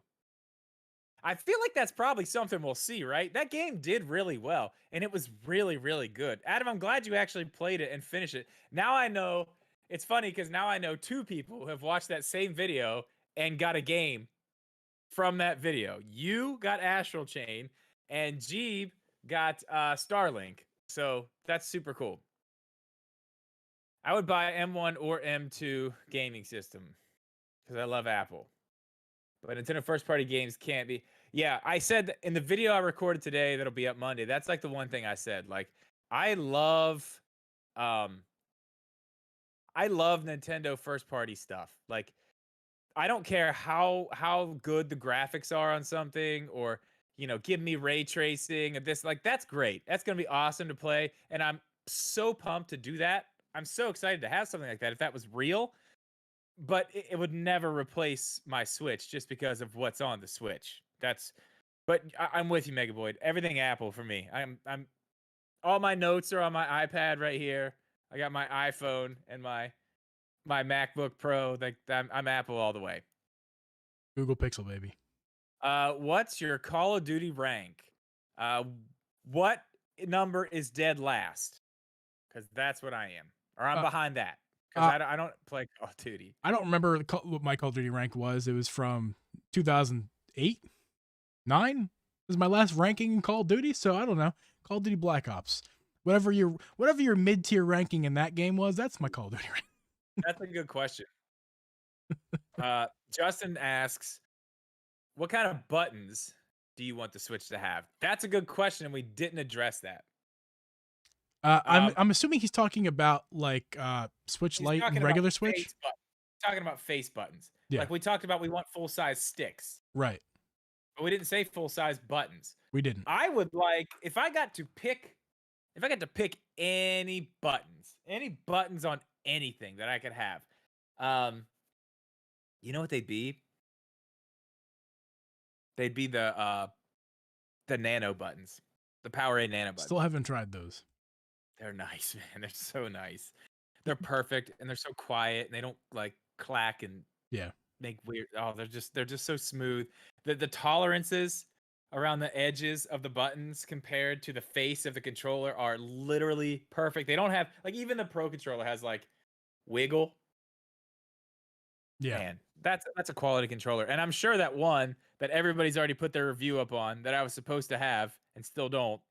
I feel like that's probably something we'll see, right? That game did really well, and it was really, really good. Adam, I'm glad you actually played it and finished it. Now I know, it's funny because now I know two people who have watched that same video and got a game from that video. You got Astral Chain, and Geeb got Starlink. So that's super cool. I would buy M1 or M2 gaming system because I love Apple. But Nintendo first-party games can't be. Yeah, I said in the video I recorded today that'll be up Monday. That's like the one thing I said. Like, I love Nintendo first-party stuff. Like, I don't care how good the graphics are on something, or give me ray tracing and this. Like, that's great. That's gonna be awesome to play, and I'm so pumped to do that. I'm so excited to have something like that if that was real. But it would never replace my Switch just because of what's on the Switch. But I'm with you, Megaboyd. Everything Apple for me. I'm all my notes are on my iPad right here. I got my iPhone and my MacBook Pro. Like I'm Apple all the way. Google Pixel, baby. What's your Call of Duty rank? What number is dead last? Because that's what I am, or I'm behind that. Because I don't play Call of Duty. I don't remember what my Call of Duty rank was. It was from 2008, 9 was my last ranking in Call of Duty. So I don't know. Call of Duty Black Ops. Whatever your mid-tier ranking in that game was, that's my Call of Duty rank. That's a good question. Justin asks, what kind of buttons do you want the Switch to have? That's a good question, and we didn't address that. I'm assuming he's talking about like Switch Lite and regular Switch. He's talking about face buttons. Yeah. Like we talked about, we want full-size sticks. Right. but we didn't say full size buttons. We didn't. I would like if I got to pick any buttons on anything that I could have. You know what they'd be? They'd be the nano buttons, the Powerade nano buttons. Still haven't tried those. They're nice, man. They're so nice. They're perfect and they're so quiet and they don't like clack and make weird. Oh, they're just so smooth. The tolerances around the edges of the buttons compared to the face of the controller are literally perfect. They don't have like even the Pro controller has like wiggle. Yeah. Man, that's a quality controller. And I'm sure that one that everybody's already put their review up on that I was supposed to have and still don't.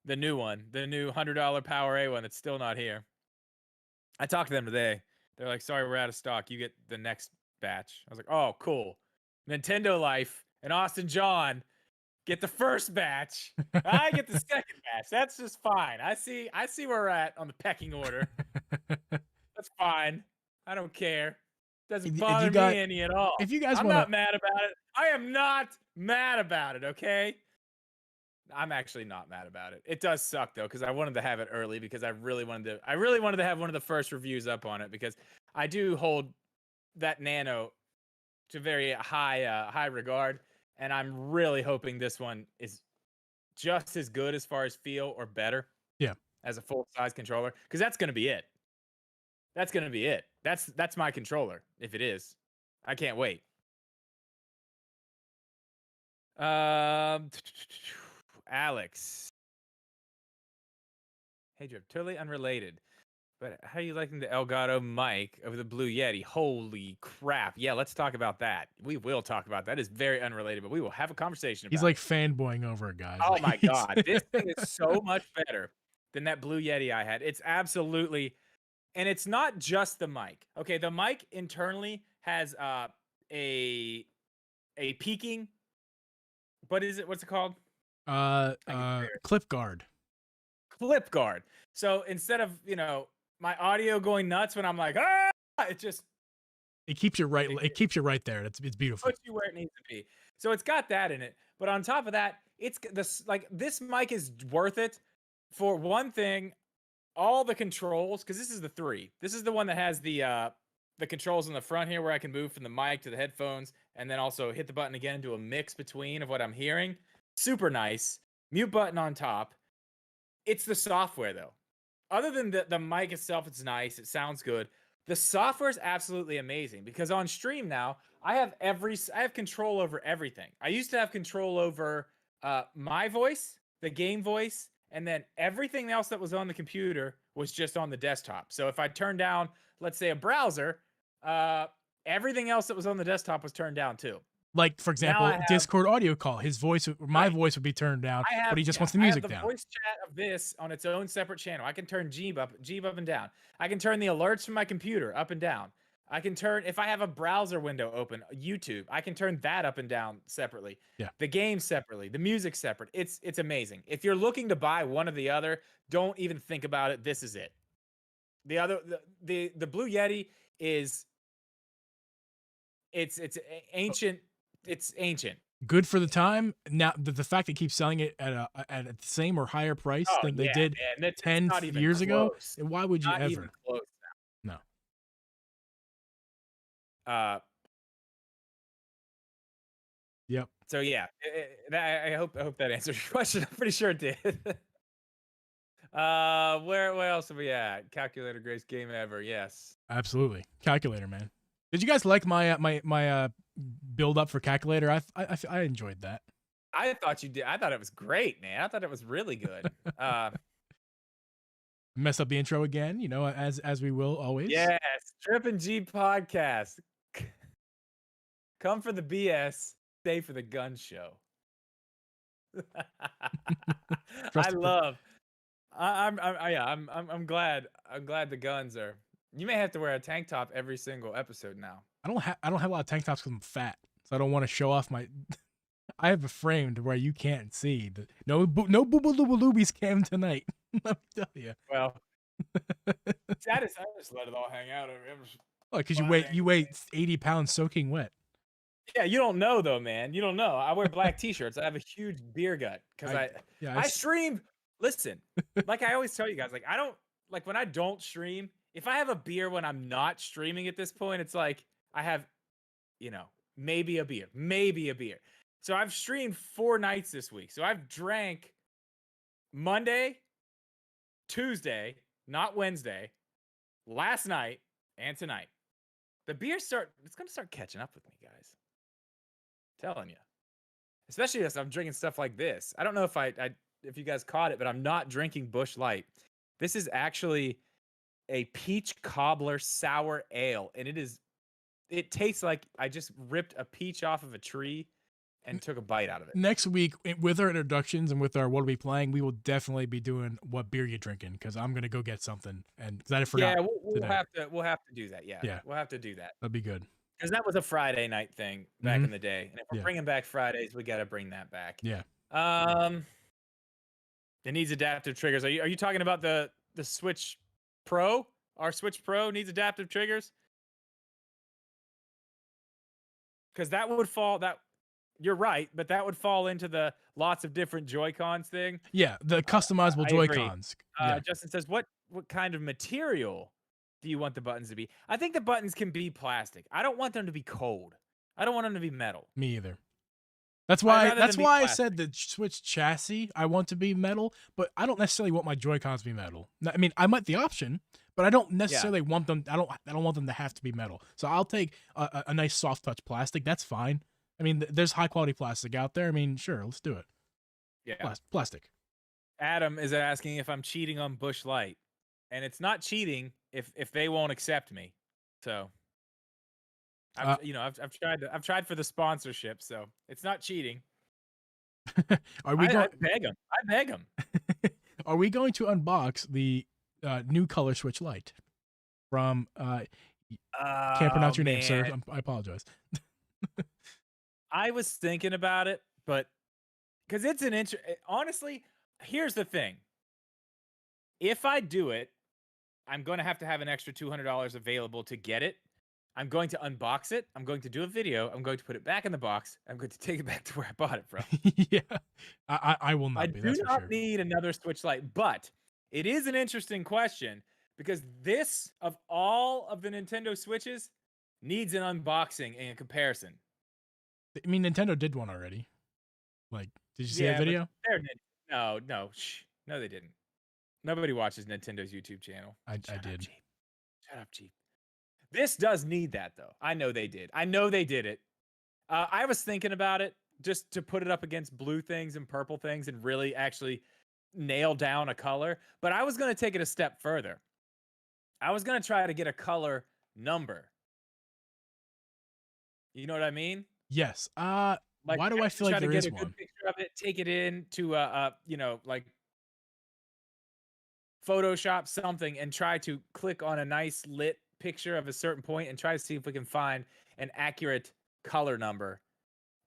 The new one, the new $100 Powerade one that's still not here. I talked to them today. They're like, sorry, we're out of stock. You get the next batch. I was like, oh, cool. Nintendo Life and Austin John get the first batch. I get the second batch. That's just fine. I see where we're at on the pecking order. That's fine. I don't care. Doesn't bother me any at all. If you guys I'm not mad about it. I am not mad about it, okay? I'm actually not mad about it. It does suck though, because I wanted to have it early because I really wanted to have one of the first reviews up on it because I do hold that Nano to very high regard, and I'm really hoping this one is just as good as far as feel or better. Yeah. As a full size controller, because that's gonna be it. That's gonna be it. That's my controller if it is. I can't wait. Alex. Hey, Drip, totally unrelated. But how are you liking the Elgato mic over the Blue Yeti? Holy crap. Yeah, let's talk about that. We will talk about that. It's very unrelated, but we will have a conversation about He's like fanboying over it, guys. Oh my God. This thing is so much better than that Blue Yeti I had. It's absolutely, and it's not just the mic. Okay, the mic internally has a peaking. What's it called? Clip guard. Clip guard. So instead of, my audio going nuts when I'm like, it keeps you right. It keeps you right there. It's beautiful. Puts you where it needs to be. So it's got that in it. But on top of that, it's this mic is worth it for one thing. All the controls, because this is the 3. This is the one that has the controls in the front here where I can move from the mic to the headphones and then also hit the button again and do a mix between of what I'm hearing. Super nice. Mute button on top. It's the software though. Other than the mic itself, it's nice. It sounds good. The software is absolutely amazing because on stream now, I have control over everything. I used to have control over my voice, the game voice, and then everything else that was on the computer was just on the desktop. So if I turned down, let's say, a browser, everything else that was on the desktop was turned down too. Like, for example, Discord audio call. His voice, my voice would be turned down, but he just wants the music down. I have the voice chat of this on its own separate channel. I can turn Geeb up and down. I can turn the alerts from my computer up and down. I can turn, if I have a browser window open, YouTube, I can turn that up and down separately. Yeah. The game separately, the music separate. It's amazing. If you're looking to buy one or the other, don't even think about it. This is it. The Blue Yeti is it's ancient. It's ancient. Good for the time. Now the fact that it keeps selling it at the same or higher price than they did 10 years ago. Why would you not ever? Even close now. No. Yep. So yeah, I hope that answers your question. I'm pretty sure it did. Where else are we at? Calculator, greatest game ever. Yes. Absolutely, Calculator, man. Did you guys like my build up for Calculator? I enjoyed that. I thought you did. I thought it was great, man. I thought it was really good. Mess up the intro again, as we will always. Yes, Trip and G podcast. Come for the BS, stay for the gun show. I'm glad the guns are. You may have to wear a tank top every single episode now. I don't have a lot of tank tops because I'm fat, so I don't want to show off my. I have a frame to where you can't see. No boobaloobies cam tonight. Let me tell you. Well, I just let it all hang out. Oh, because you weigh 80 pounds soaking wet. Yeah, you don't know though, man. You don't know. I wear black t-shirts. I have a huge beer gut because I yeah, I stream. Listen, like I always tell you guys, like I don't like when I don't stream. If I have a beer when I'm not streaming at this point, it's like I have, you know, maybe a beer, maybe a beer. So I've streamed 4 nights this week. So I've drank Monday, Tuesday, not Wednesday, last night, and tonight. The beer it's gonna start catching up with me, guys. Telling you. Especially as I'm drinking stuff like this. I don't know if you guys caught it, but I'm not drinking Busch Light. This is actually a peach cobbler sour ale, and it tastes like I just ripped a peach off of a tree and took a bite out of it. next week with our introductions and with our what are we playing, we will definitely be doing what beer you drinking because I'm gonna go get something and because I forgot Yeah, we'll today. we'll have to do that. Yeah, Yeah, we'll have to do that that'd be good. because that was a Friday night thing back Hmm. in the day, and if we're Yeah, bringing back Fridays, we got to bring that back. yeah. Um, it needs adaptive triggers. Are you talking about the Switch Pro? Our Switch Pro needs adaptive triggers because that would fall that you're right, but that would fall into the lots of different Joy-Cons thing. Yeah, the customizable I agree. Joy-Cons. Yeah, Justin says, what kind of material do you want the buttons to be? I think the buttons can be plastic. I don't want them to be cold. I don't want them to be metal. me either. That's I'd why rather them be I plastic. said the Switch chassis I want to be metal, but I don't necessarily want my Joy-Cons to be metal. I mean, I might the option, but I don't necessarily want them. I don't want them to have to be metal. So I'll take a nice soft touch plastic. That's fine. I mean, there's high quality plastic out there. I mean, sure, let's do it. Yeah. Plastic. Adam is asking if I'm cheating on Busch Light, and it's not cheating if they won't accept me. So I've tried for the sponsorship, so it's not cheating. Are we going? I beg them. I beg them. Are we going to unbox the new color Switch Lite from? Can't pronounce your name, sir. I apologize. I was thinking about it, but because it's an honestly, here's the thing. If I do it, I'm going to have an extra $200 available to get it. I'm going to unbox it. I'm going to do a video. I'm going to put it back in the box. I'm going to take it back to where I bought it from. Yeah, I will not I be. do That's for not sure. need another Switch Lite, but it is an interesting question because this, of all of the Nintendo Switches, needs an unboxing and a comparison. I mean, Nintendo did one already. Like, did you see that video? No, they didn't. Nobody watches Nintendo's YouTube channel. I did. Shut up, Geeb. This does need that though. I know they did. I know they did it. I was thinking about it just to put it up against blue things and purple things and really actually nail down a color. But I was going to take it a step further. I was going to try to get a color number. You know what I mean? Yes. Like, why do I feel like try to there get is a good one? picture of it, take it in to like Photoshop something and try to click on a nice lit picture of a certain point and try to see if we can find an accurate color number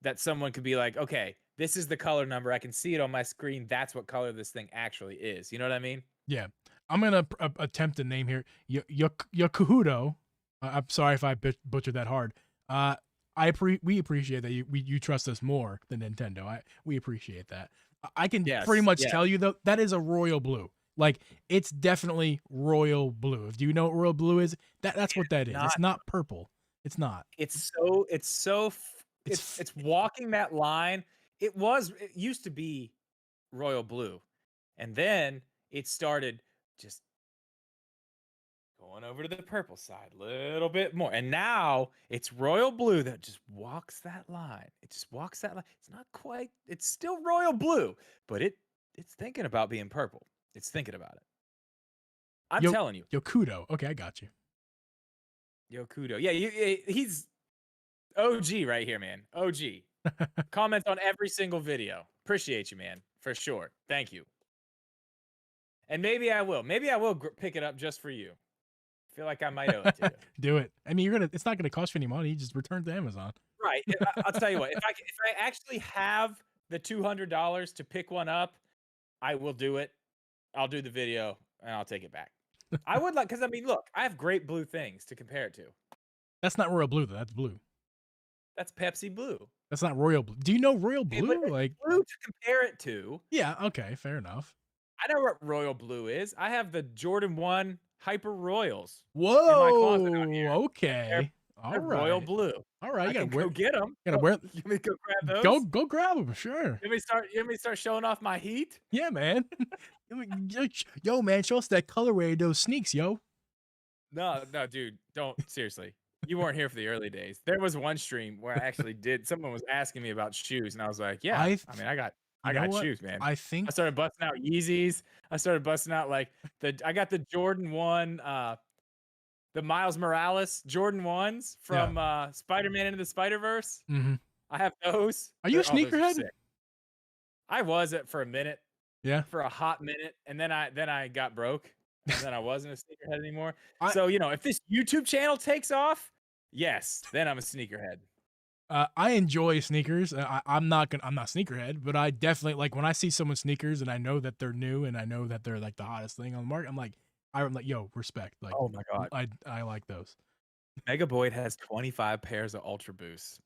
that someone could be like, okay, this is the color number. I can see it on my screen. That's what color this thing actually is. You know what I mean? Yeah, I'm gonna attempt a name here. Yakuhudo. I'm sorry if I butchered that hard. We appreciate that you trust us more than Nintendo. We appreciate that. I can pretty much tell you though that is a royal blue. Like it's definitely royal blue. Do you know what royal blue is? That's what that is. It's not purple. It's not. It's walking that line. It used to be royal blue, and then it started just going over to the purple side a little bit more, and now it's royal blue that just walks that line. It just walks that line. It's not quite. It's still royal blue, but it's thinking about being purple. It's thinking about it. I'm telling you. Yokudo. Okay, I got you. Yokudo. Yeah, he's OG right here, man. OG. Comments on every single video. Appreciate you, man. For sure. Thank you. And maybe I will. Maybe I will pick it up just for you. I feel like I might owe it to you. Do it. I mean, it's not gonna cost you any money. Just return to Amazon. Right. I'll tell you what. If I actually have the $200 to pick one up, I will do it. I'll do the video and I'll take it back. I would like, because I mean, look, I have great blue things to compare it to. That's not royal blue though. That's blue. That's Pepsi Blue. That's not Royal Blue. Do you know Royal Hey, but Blue? it's Like, blue to compare it to. yeah, okay, fair enough. I know what Royal Blue is. I have the Jordan 1 Hyper Royals in my closet out Whoa, here, and okay. All they're royal right. blue. All right, I you gotta can wear go get them. gotta wear You want me to go grab go those? go grab them, sure. You want me to start showing off my heat? Yeah, man. Yo, man, show us that colorway of those sneaks, yo. No, no, dude, don't seriously. You weren't here for the early days. There was one stream where I actually did. Someone was asking me about shoes, and I was like, "Yeah, I I mean, I You know got what? shoes, man." I I think started busting out Yeezys. I started busting out like I got the Jordan 1, the Miles Morales Jordan 1s yeah. from Spider-Man Into the Spider-Verse. Mhm. I have those. Are you a Those are sneakerhead? sick. I was it for a minute, Yeah. for a hot minute, and then I got broke, and then I wasn't a sneakerhead anymore. I So, if this YouTube channel takes off, yes, then I'm a sneakerhead. I enjoy sneakers. I'm not sneakerhead, but I definitely like when I see someone sneakers and I know that they're new and I know that they're like the hottest thing on the market. I'm like, yo, respect. Like, Oh my god. I like those. Mega Boyd has 25 pairs of Ultra Boosts.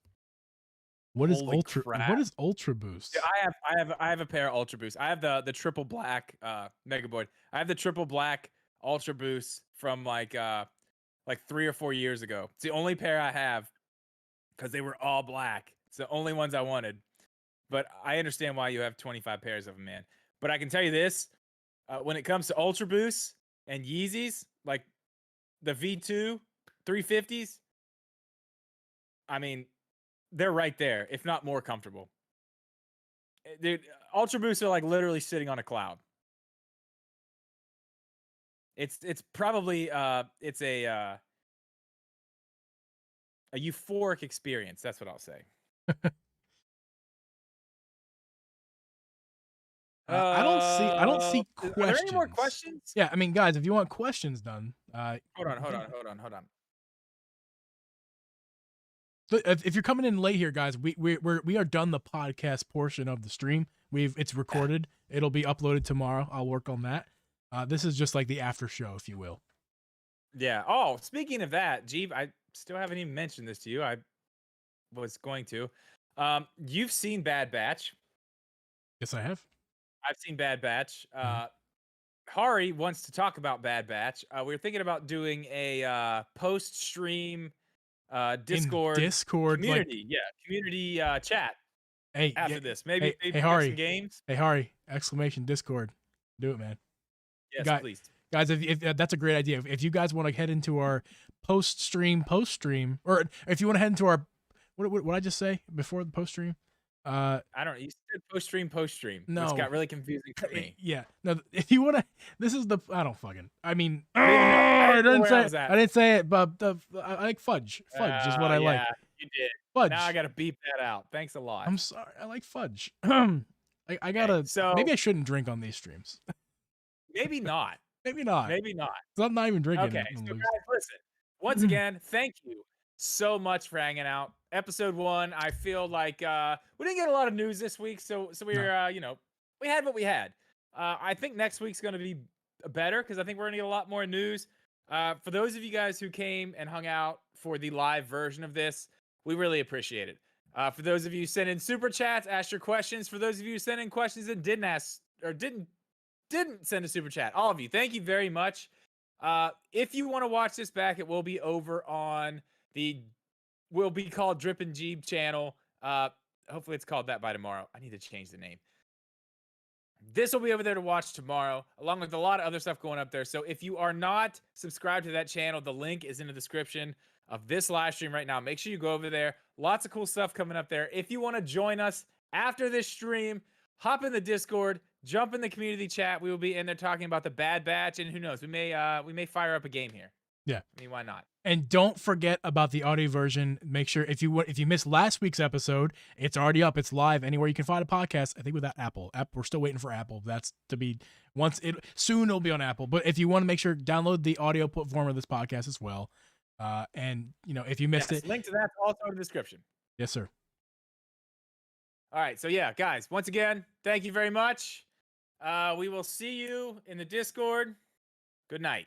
What is Holy crap. Ultra Yeah, Boosts? I have a pair of Ultra Boosts. I have the triple black Mega Boyd. I have the triple black Ultra Boosts from like 3 or 4 years ago. It's the only pair I have because they were all black. It's the only ones I wanted. But I understand why you have 25 pairs of them, man. But I can tell you this: when it comes to Ultra Boosts and Yeezys, like the V2 350s, I mean, they're right there, if not more comfortable. Dude, Ultra Boosts are like literally sitting on a cloud. It's probably it's a euphoric experience. That's what I'll say. I don't see Are there any more questions. questions? Yeah, I mean, guys, if you want questions done, Hold on. if you're coming in late here, guys, we are done the podcast portion of the stream. It's recorded. It'll be uploaded tomorrow. I'll work on that. This is just like the after show, if you will. Yeah. Oh, speaking of that, Geeb, I still haven't even mentioned this to you. I was going to. You've seen Bad Batch. Yes, I have. I've seen Bad Batch. Mhm. Hari wants to talk about Bad Batch. We were thinking about doing a post-stream In Discord Discord, like, community. Yeah, community chat hey, after this. Maybe hey, pick up some Hari, games. hey, Hari! Exclamation Discord, do it, man. Yes, Guy, please. guys, if that's a great idea. If you guys want to head into our post stream, or if you want to head into our what I just say before the post stream, I don't know. You said post stream, which no, got really confusing for me. yeah, no. If you want to, this is the I don't fucking. I mean, I I didn't know didn't where say I was at. I didn't say it, but I like fudge. Fudge is what I like. Yeah, you did. Fudge. Now I got to beep that out. Thanks a lot. I'm sorry. I like fudge. I Okay, gotta. so Maybe I shouldn't drink on these streams. maybe not. Maybe not. Maybe not. 'Cause I'm not even drinking. Okay, I'm so loose. guys, listen. Once again, thank you so much for hanging out. Episode 1. I feel like we didn't get a lot of news this week, so we No. were we had what we had. I think next week's going to be better because I think we're going to get a lot more news. For those of you guys who came and hung out for the live version of this, we really appreciate it. For those of you who sent in super chats, asked your questions. For those of you who sent in questions and didn't ask or didn't send a super chat, all of you, thank you very much. If you want to watch this back, it will be over on the will be called Drip and Geeb channel. Hopefully it's called that by tomorrow. I need to change the name. This will be over there to watch tomorrow, along with a lot of other stuff going up there. So if you are not subscribed to that channel, the link is in the description of this live stream right now. Make sure you go over there. Lots of cool stuff coming up there. If you want to join us after this stream, hop in the Discord, jump in the community chat. We will be in there talking about the Bad Batch, and who knows, we may fire up a game here. Yeah. I mean, why not? And don't forget about the audio version. Make sure if you missed last week's episode, it's already up. It's live anywhere you can find a podcast. I think without Apple. We're still waiting for Apple. That's to be soon it'll be on Apple. But if you want to make sure download the audio form of this podcast as well. And if you missed it, link to that's also in the description. Yes, sir. All right, so yeah, guys, once again, thank you very much. We will see you in the Discord. Good night.